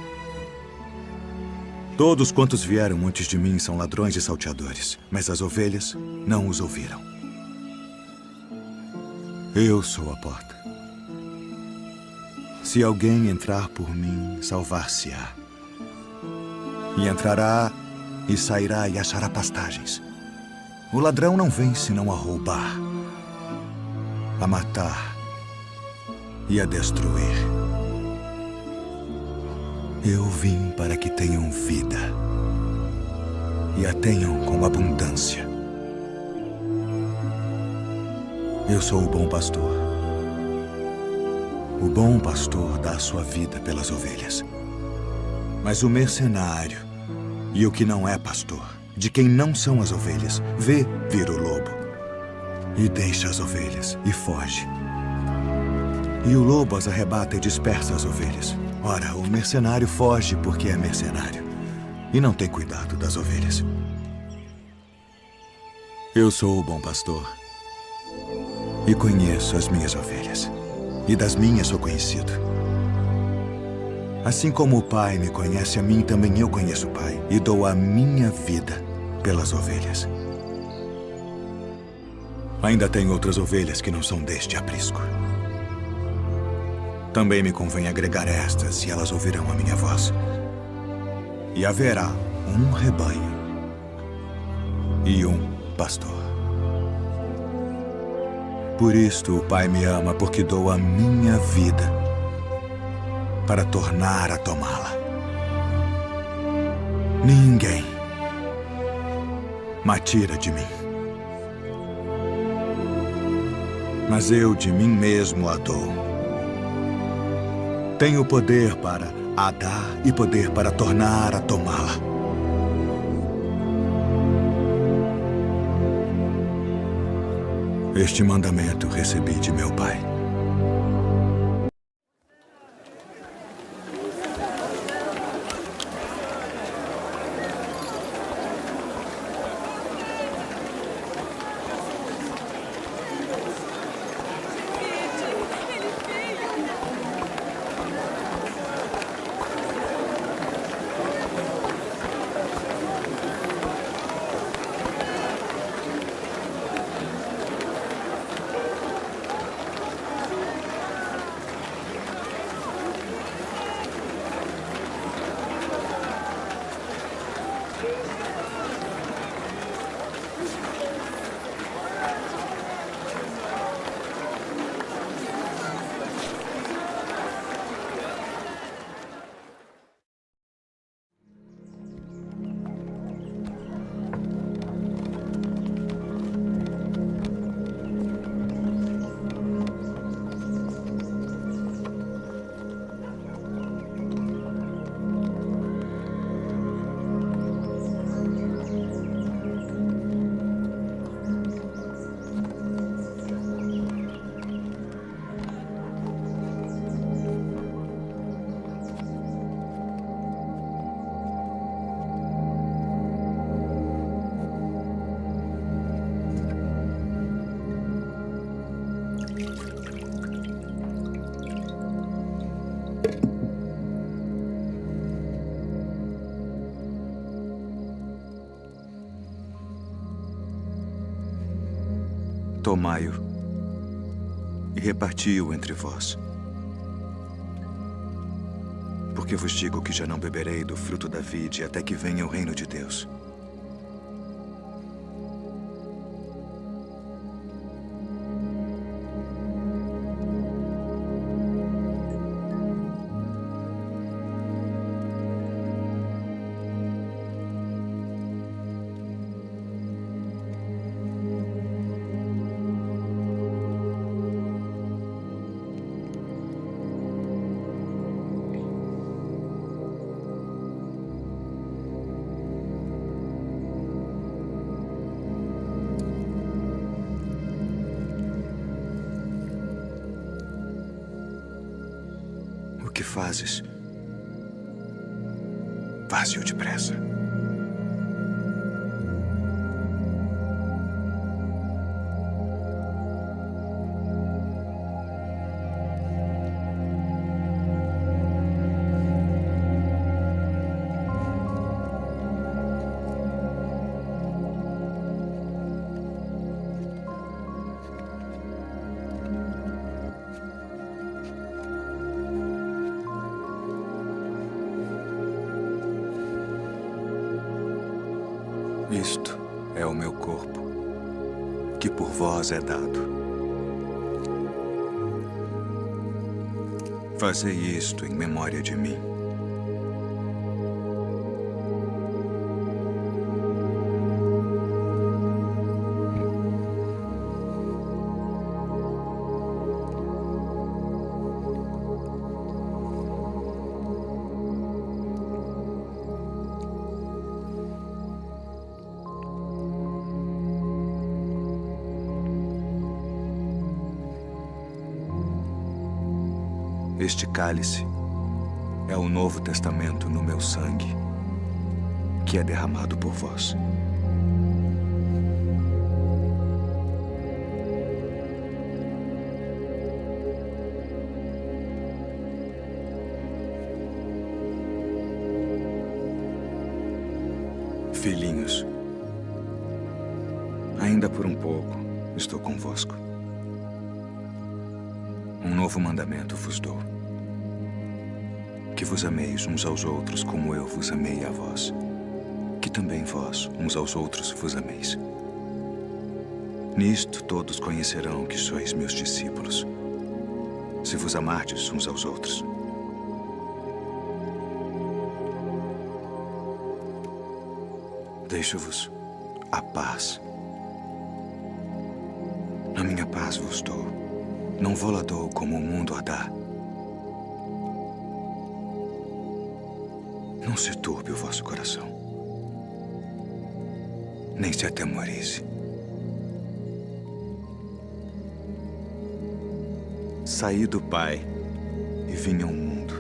Todos quantos vieram antes de mim são ladrões e salteadores, mas as ovelhas não os ouviram. Eu sou a porta. Se alguém entrar por mim, salvar-se-á. E entrará e sairá e achará pastagens. O ladrão não vem senão a roubar, a matar e a destruir. Eu vim para que tenham vida e a tenham com abundância. Eu sou o bom pastor. O bom pastor dá a sua vida pelas ovelhas. Mas o mercenário e o que não é pastor, de quem não são as ovelhas, vê vir o lobo e deixa as ovelhas e foge. E o lobo as arrebata e dispersa as ovelhas. Ora, o mercenário foge porque é mercenário e não tem cuidado das ovelhas. Eu sou o bom pastor e conheço as minhas ovelhas, e das minhas sou conhecido. Assim como o Pai me conhece a mim, também eu conheço o Pai, e dou a minha vida pelas ovelhas. Ainda tenho outras ovelhas que não são deste aprisco. Também me convém agregar estas, e elas ouvirão a minha voz. E haverá um rebanho e um pastor. Por isto o Pai me ama, porque dou a minha vida para tornar a tomá-la. Ninguém me tira de mim, mas eu de mim mesmo a dou. Tenho poder para a dar e poder para tornar a tomá-la. Este mandamento recebi de meu Pai. Tomai-o e reparti-o entre vós. Porque vos digo que já não beberei do fruto da vide até que venha o reino de Deus. O que fazes? Faze-o depressa. Isto é o meu corpo, que por vós é dado. Fazei isto em memória de mim. Este cálice é o Novo Testamento no meu sangue, que é derramado por vós. Filhinhos, ainda por um pouco estou convosco. Um novo mandamento vos dou: que vos ameis uns aos outros como eu vos amei a vós, que também vós uns aos outros vos ameis. Nisto todos conhecerão que sois meus discípulos, se vos amardes uns aos outros. Deixo-vos a paz. A minha paz vos dou. Não vou-la dou como o mundo a dá. Não se turbe o vosso coração, nem se atemorize. Saí do Pai e vim ao mundo.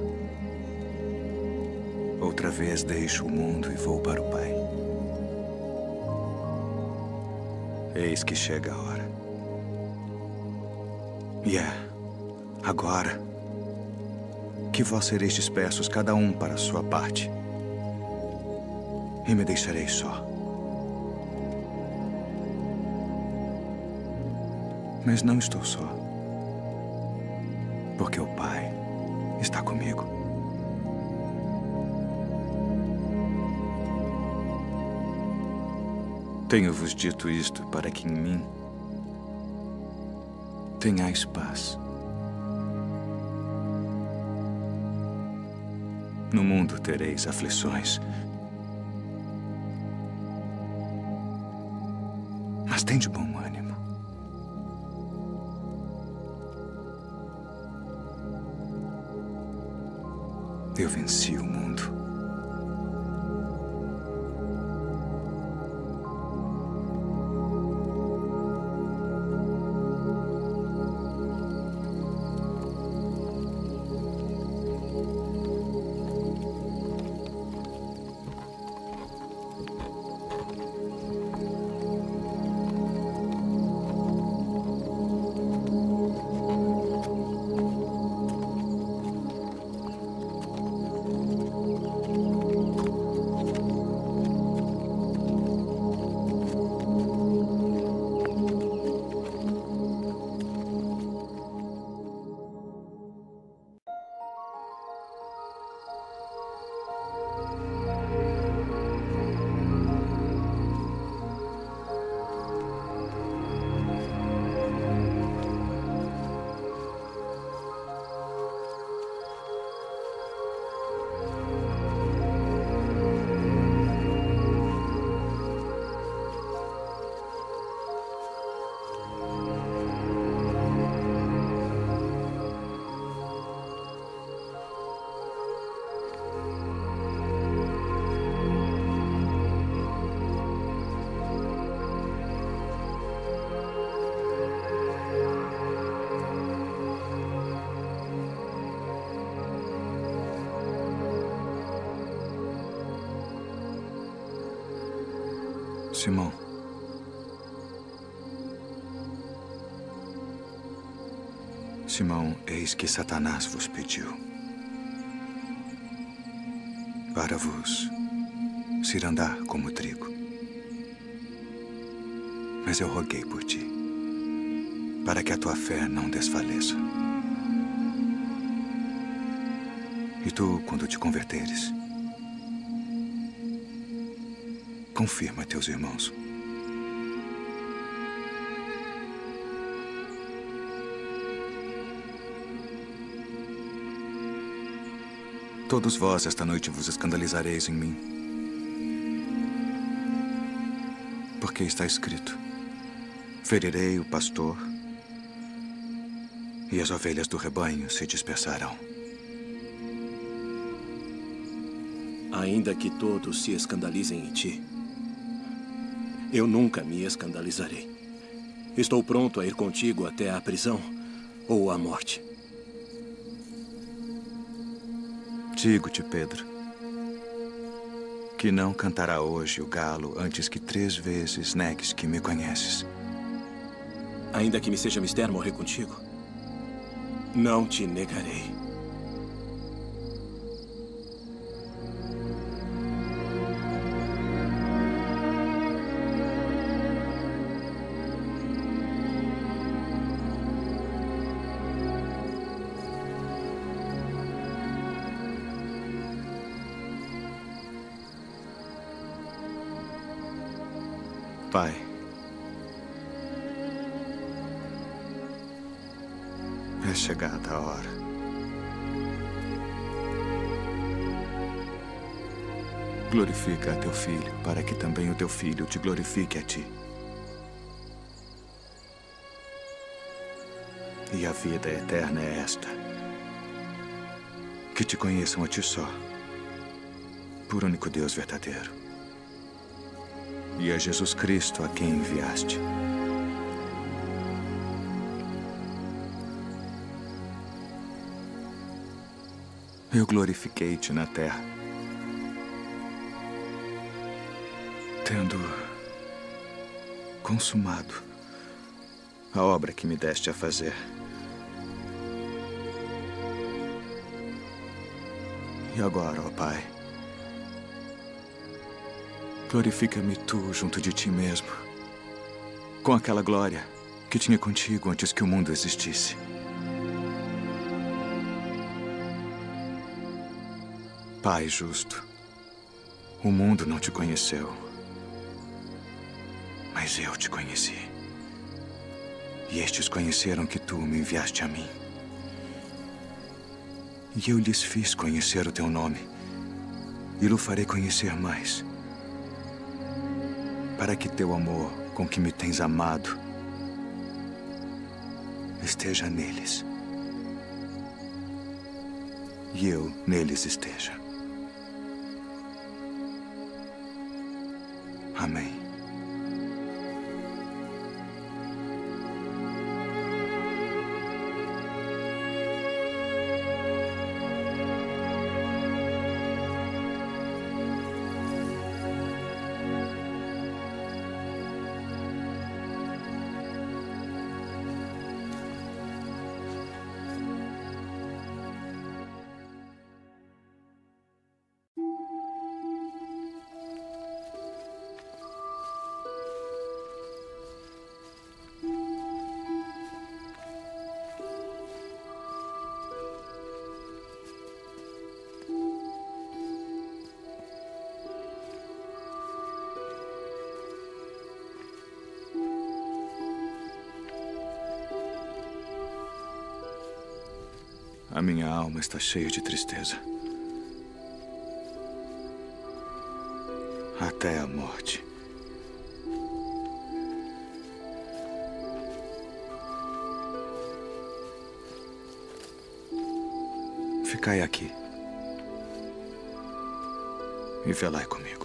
Outra vez deixo o mundo e vou para o Pai. Eis que chega a hora. E agora, que vós sereis dispersos, cada um para a sua parte, e me deixareis só. Mas não estou só, porque o Pai está comigo. Tenho-vos dito isto para que em mim tenhais paz. No mundo tereis aflições, mas tende bom ânimo. Eu venci o mundo. Simão, Simão, eis que Satanás vos pediu para vos cirandar como trigo. Mas eu roguei por ti, para que a tua fé não desfaleça. E tu, quando te converteres, confirma teus irmãos. Todos vós esta noite vos escandalizareis em mim. Porque está escrito: ferirei o pastor e as ovelhas do rebanho se dispersarão. Ainda que todos se escandalizem em ti, eu nunca me escandalizarei. Estou pronto a ir contigo até a prisão ou a morte. Digo-te, Pedro, que não cantará hoje o galo antes que 3 vezes negues que me conheces. Ainda que me seja mister morrer contigo, não te negarei. Pai, é chegada a hora. Glorifica a teu filho, para que também o teu filho te glorifique a ti. E a vida eterna é esta: que te conheçam a ti só, por único Deus verdadeiro, e a Jesus Cristo a quem enviaste. Eu glorifiquei-te na terra, tendo consumado a obra que me deste a fazer. E agora, ó Pai, glorifica-me tu junto de ti mesmo, com aquela glória que tinha contigo antes que o mundo existisse. Pai justo, o mundo não te conheceu, mas eu te conheci. E estes conheceram que tu me enviaste a mim. E eu lhes fiz conhecer o teu nome, e o farei conhecer mais, para que teu amor com que me tens amado esteja neles, e eu neles esteja. Amém. A minha alma está cheia de tristeza, até a morte. Ficai aqui e velai comigo.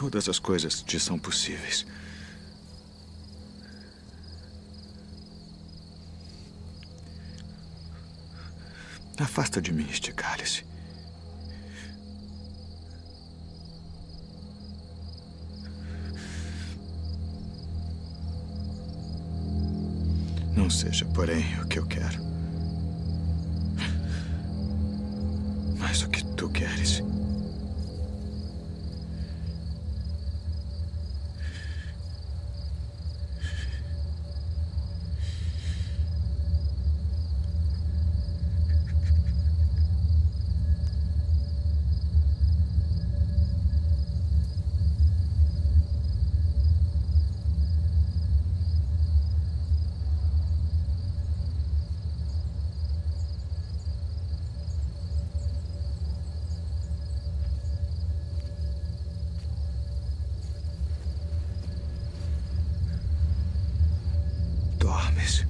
todas as coisas te são possíveis. Afasta de mim este cálice. Não seja, porém, o que eu quero, mas o que tu queres. Dormes.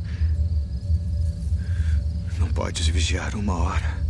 Não podes vigiar 1 hora.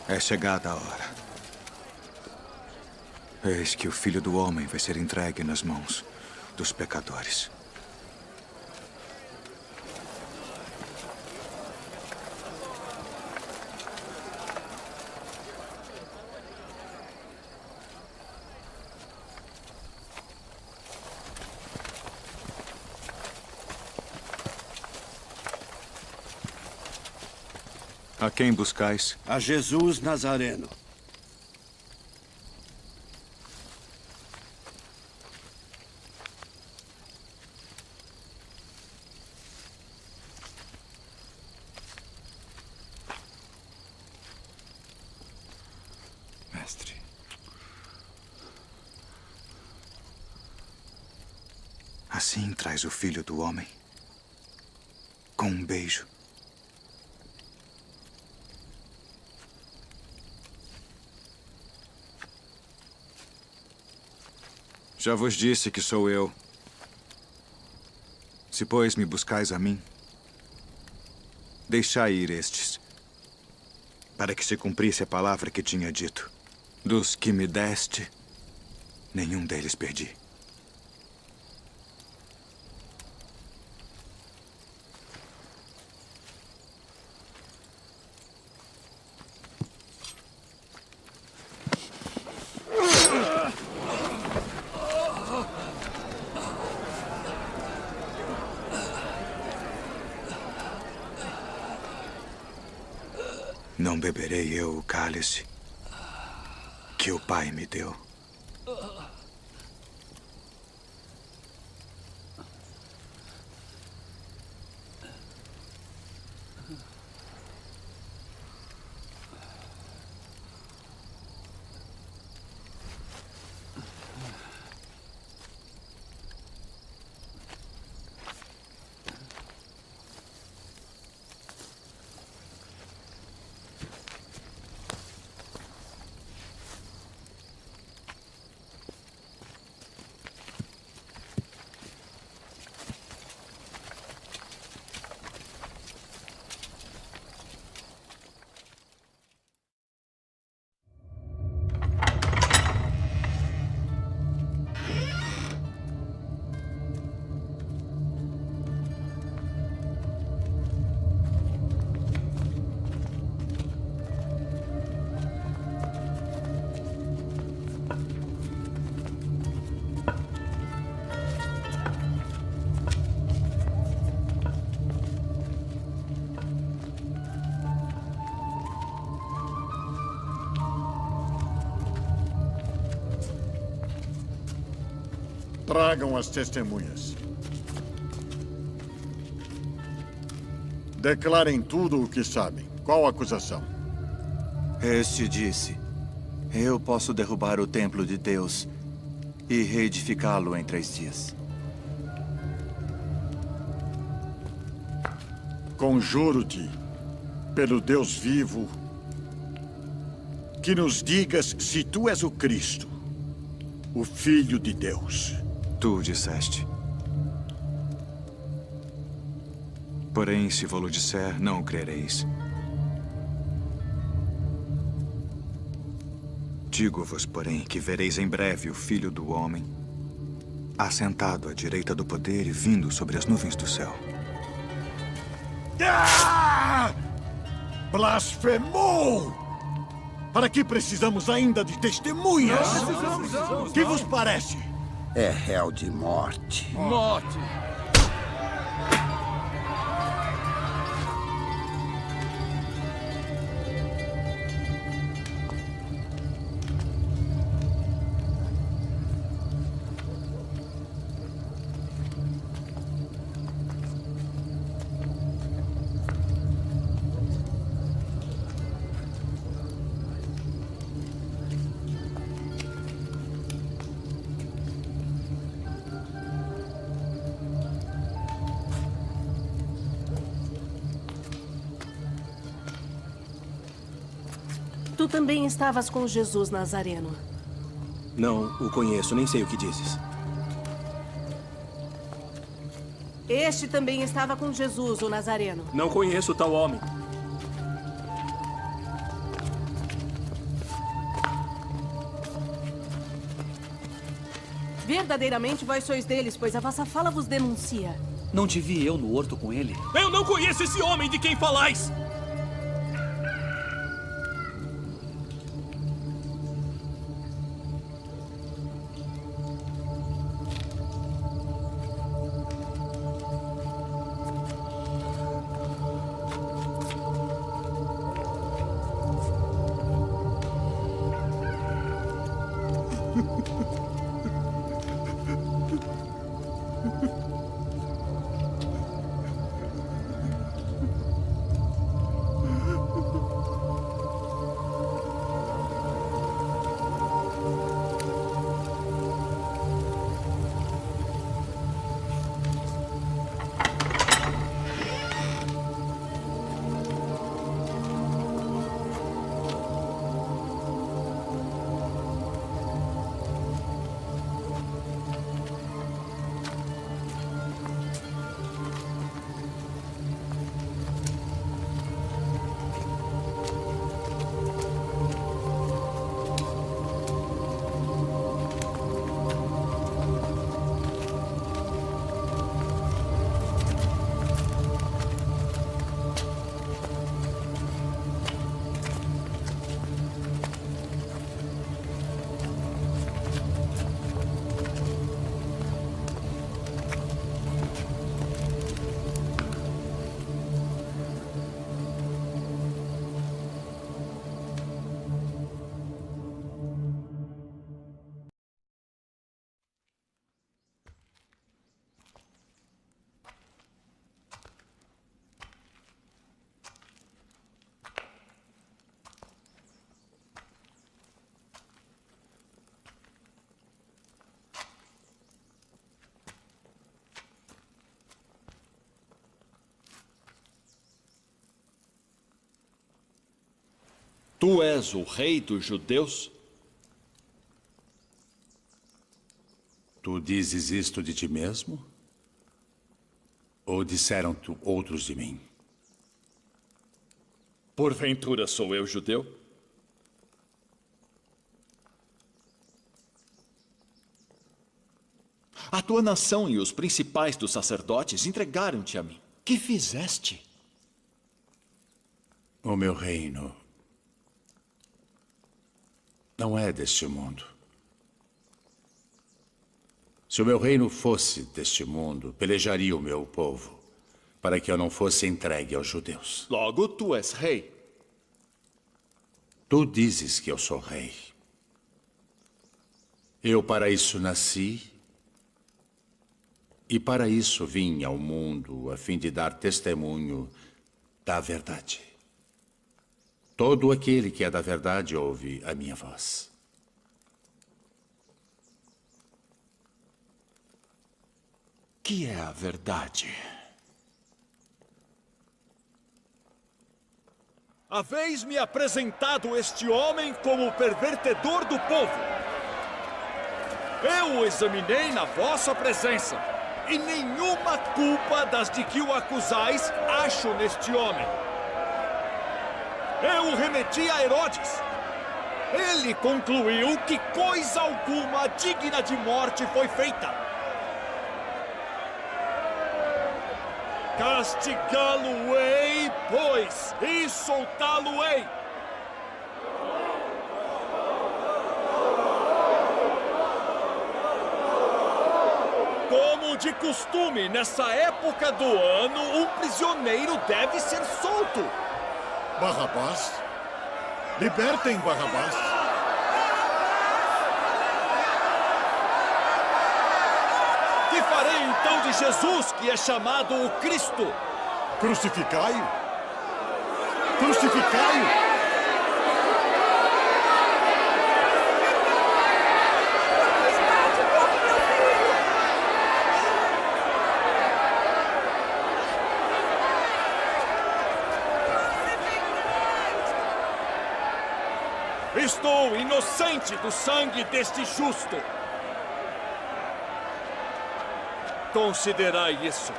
É chegada a hora. Eis que o Filho do Homem vai ser entregue nas mãos dos pecadores. A quem buscais? A Jesus Nazareno. Mestre. Assim traz o Filho do Homem, com um beijo. Já vos disse que sou eu. Se, pois, me buscais a mim, deixai ir estes, para que se cumprisse a palavra que tinha dito. Dos que me deste, nenhum deles perdi. Não beberei eu o cálice que o Pai me deu. Tragam as testemunhas. Declarem tudo o que sabem. Qual a acusação? Este disse: eu posso derrubar o templo de Deus e reedificá-lo em 3 dias. Conjuro-te, pelo Deus vivo, que nos digas se tu és o Cristo, o Filho de Deus. Tu disseste. Porém, se vou-lo disser, não o crereis. Digo-vos, porém, que vereis em breve o Filho do Homem, assentado à direita do poder e vindo sobre as nuvens do céu. Ah! Blasfemou! Para que precisamos ainda de testemunhas? O que vos parece? É réu de morte. Morte! Tu também estavas com Jesus Nazareno. Não o conheço, nem sei o que dizes. Este também estava com Jesus, o Nazareno. Não conheço tal homem. Verdadeiramente vós sois deles, pois a vossa fala vos denuncia. Não te vi eu no horto com ele? Eu não conheço esse homem de quem falais! Tu és o rei dos judeus? Tu dizes isto de ti mesmo? Ou disseram-te outros de mim? Porventura sou eu judeu? A tua nação e os principais dos sacerdotes entregaram-te a mim. Que fizeste? O meu reino não é deste mundo. Se o meu reino fosse deste mundo, pelejaria o meu povo, para que eu não fosse entregue aos judeus. Logo, tu és rei. Tu dizes que eu sou rei. Eu para isso nasci, e para isso vim ao mundo, a fim de dar testemunho da verdade. Todo aquele que é da verdade ouve a minha voz. Que é a verdade? Haveis-me apresentado este homem como pervertedor do povo. Eu o examinei na vossa presença, e nenhuma culpa das de que o acusais acho neste homem. Eu o remeti a Herodes. Ele concluiu que coisa alguma digna de morte foi feita. Castigá-lo-ei, pois, e soltá-lo-ei. Como de costume, nessa época do ano, um prisioneiro deve ser solto. Barrabás? Libertem Barrabás. Que farei então de Jesus, que é chamado o Cristo? Crucificai-o! Crucificai-o! Estou inocente do sangue deste justo. Considerai isso.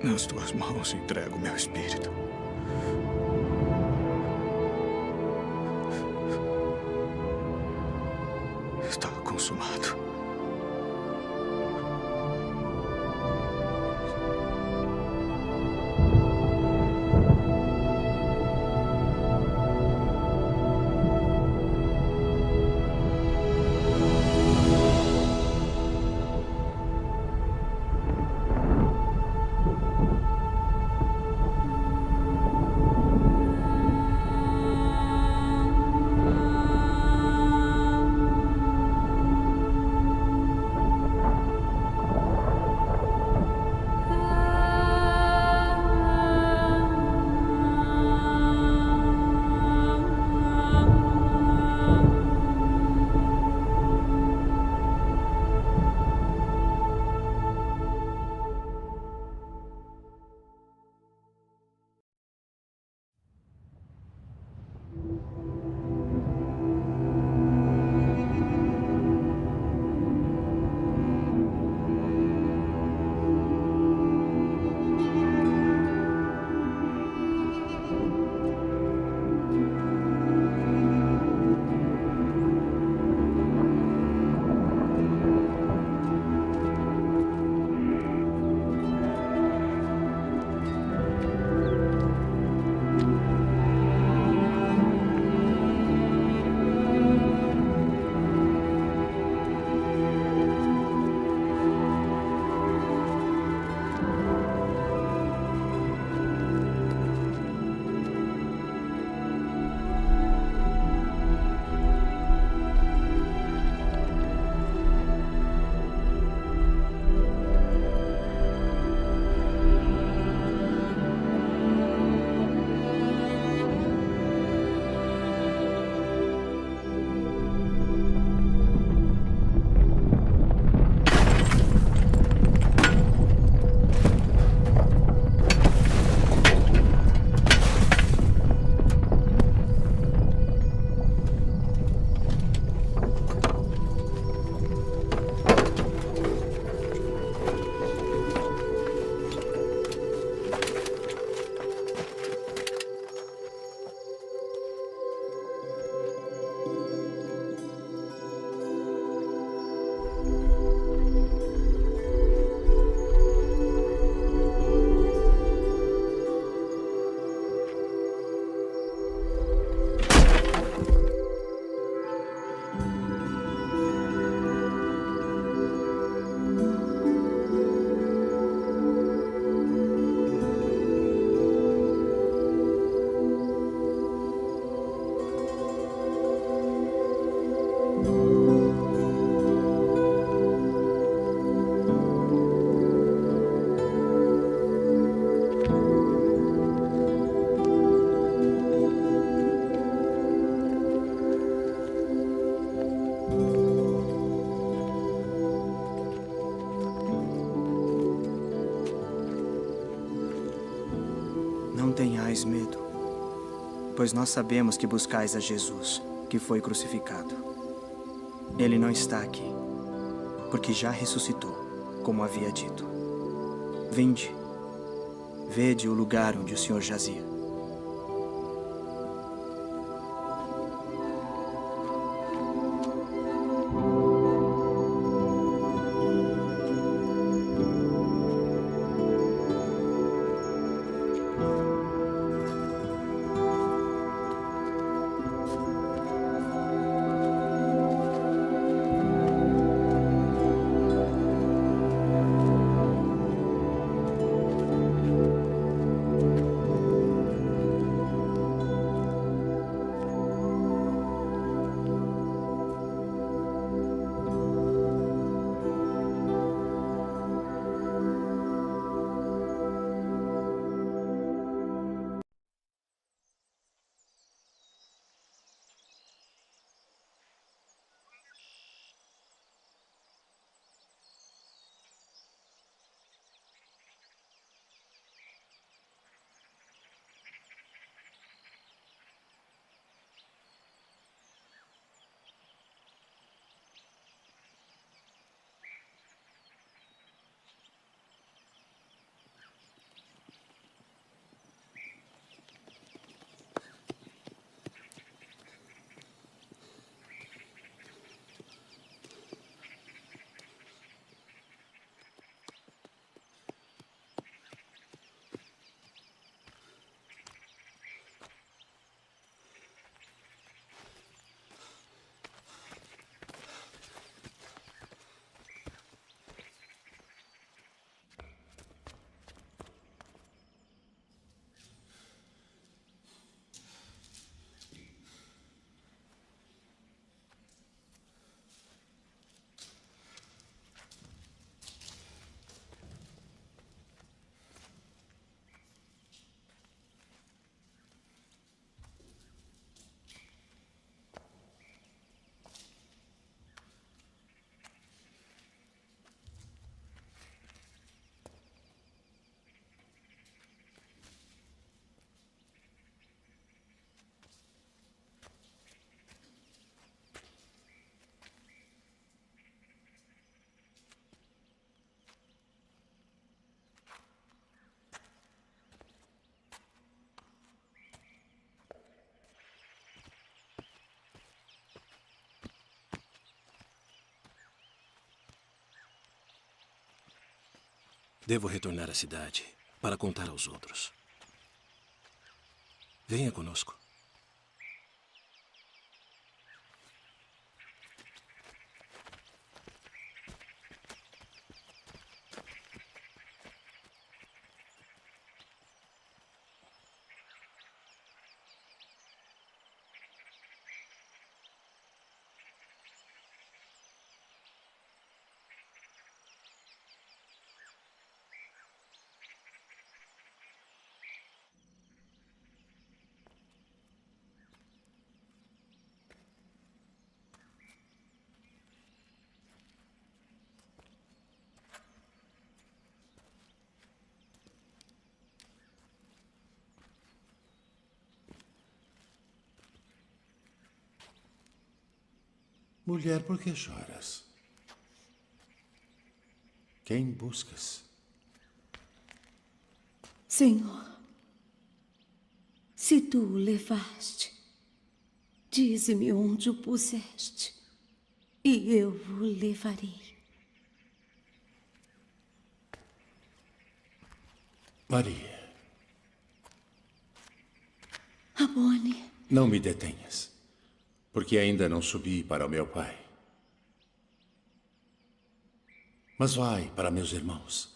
Nas tuas mãos entrego meu espírito. Está consumado. Não tenhais medo, pois nós sabemos que buscais a Jesus, que foi crucificado. Ele não está aqui, porque já ressuscitou, como havia dito. Vinde, vede o lugar onde o Senhor jazia. Devo retornar à cidade para contar aos outros. Venha conosco. Mulher, por que choras? Quem buscas? Senhor, se tu o levaste, dize-me onde o puseste, e eu o levarei. Maria. Rabboni. Não me detenhas, porque ainda não subi para o meu pai. Mas vai para meus irmãos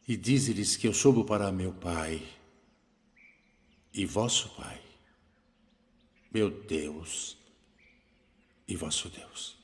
e dize-lhes que eu subo para meu pai e vosso pai, meu Deus e vosso Deus.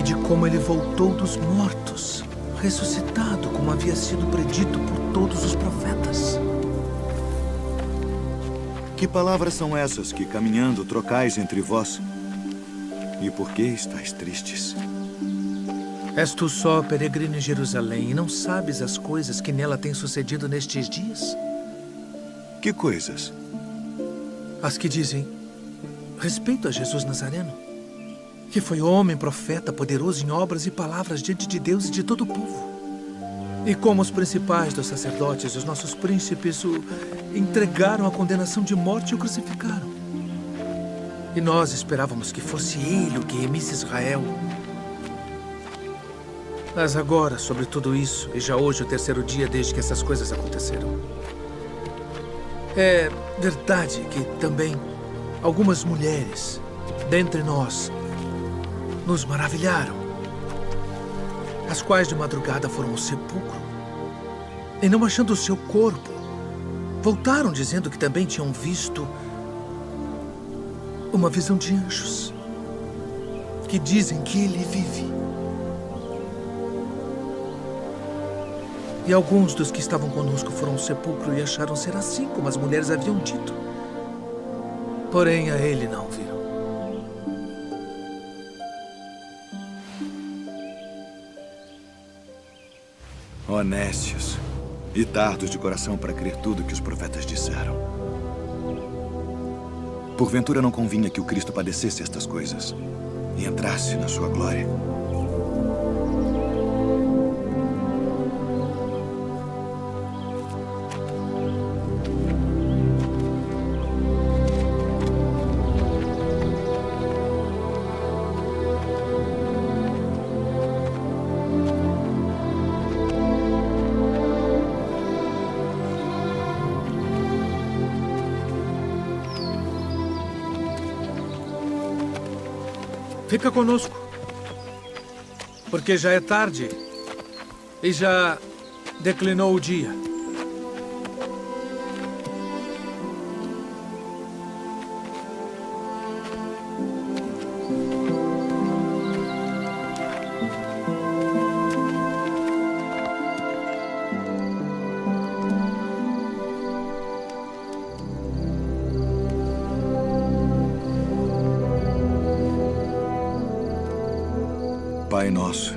De como ele voltou dos mortos, ressuscitado, como havia sido predito por todos os profetas. Que palavras são essas que, caminhando, trocais entre vós? E por que estáis tristes? És tu só peregrino em Jerusalém e não sabes as coisas que nela têm sucedido nestes dias? Que coisas? As que dizem respeito a Jesus Nazareno, que foi homem, profeta, poderoso em obras e palavras diante de Deus e de todo o povo. E como os principais dos sacerdotes e os nossos príncipes o entregaram à condenação de morte e o crucificaram. E nós esperávamos que fosse ele o que remisse Israel. Mas agora, sobre tudo isso, e já hoje o terceiro dia desde que essas coisas aconteceram, é verdade que também algumas mulheres dentre nós nos maravilharam, as quais de madrugada foram ao sepulcro e, não achando o seu corpo, voltaram dizendo que também tinham visto uma visão de anjos que dizem que ele vive. E alguns dos que estavam conosco foram ao sepulcro e acharam ser assim como as mulheres haviam dito. Porém, a ele não viram. Honestos e tardos de coração para crer tudo que os profetas disseram. Porventura não convinha que o Cristo padecesse estas coisas e entrasse na sua glória. Fica conosco, porque já é tarde e já declinou o dia. Pai nosso,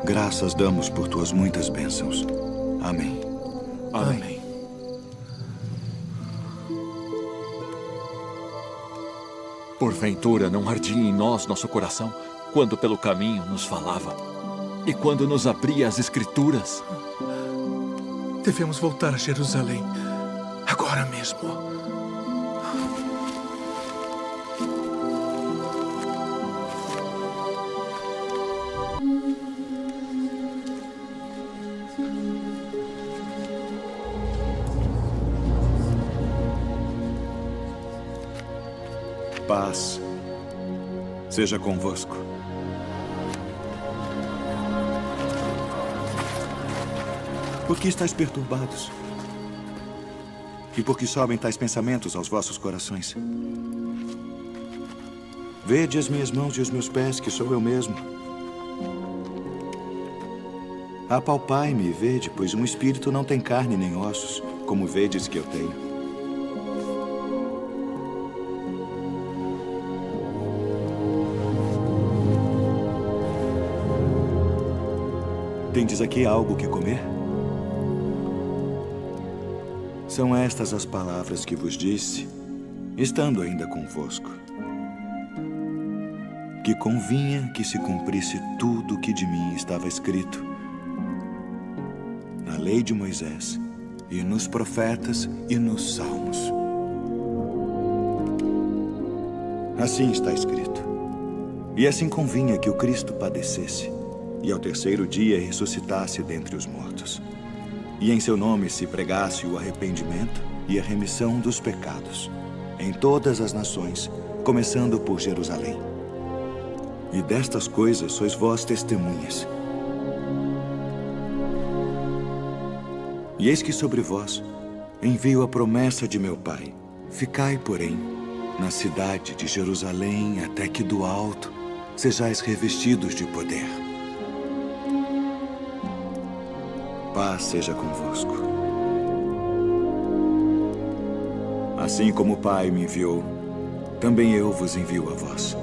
graças damos por tuas muitas bênçãos. Amém. Amém. Porventura não ardia em nós nosso coração quando pelo caminho nos falava e quando nos abria as Escrituras? Devemos voltar a Jerusalém agora mesmo. Paz seja convosco. Por que estáis perturbados? E por que sobem tais pensamentos aos vossos corações? Vede as minhas mãos e os meus pés, que sou eu mesmo. Apalpai-me e vede, pois um espírito não tem carne nem ossos, como vedes que eu tenho. Tendes aqui algo que comer? São estas as palavras que vos disse, estando ainda convosco. Que convinha que se cumprisse tudo o que de mim estava escrito na lei de Moisés, e nos profetas e nos salmos. Assim está escrito. E assim convinha que o Cristo padecesse, e ao terceiro dia ressuscitasse dentre os mortos. E em seu nome se pregasse o arrependimento e a remissão dos pecados, em todas as nações, começando por Jerusalém. E destas coisas sois vós testemunhas. E eis que sobre vós envio a promessa de meu Pai. Ficai, porém, na cidade de Jerusalém, até que do alto sejais revestidos de poder. Paz seja convosco. Assim como o Pai me enviou, também eu vos envio a vós.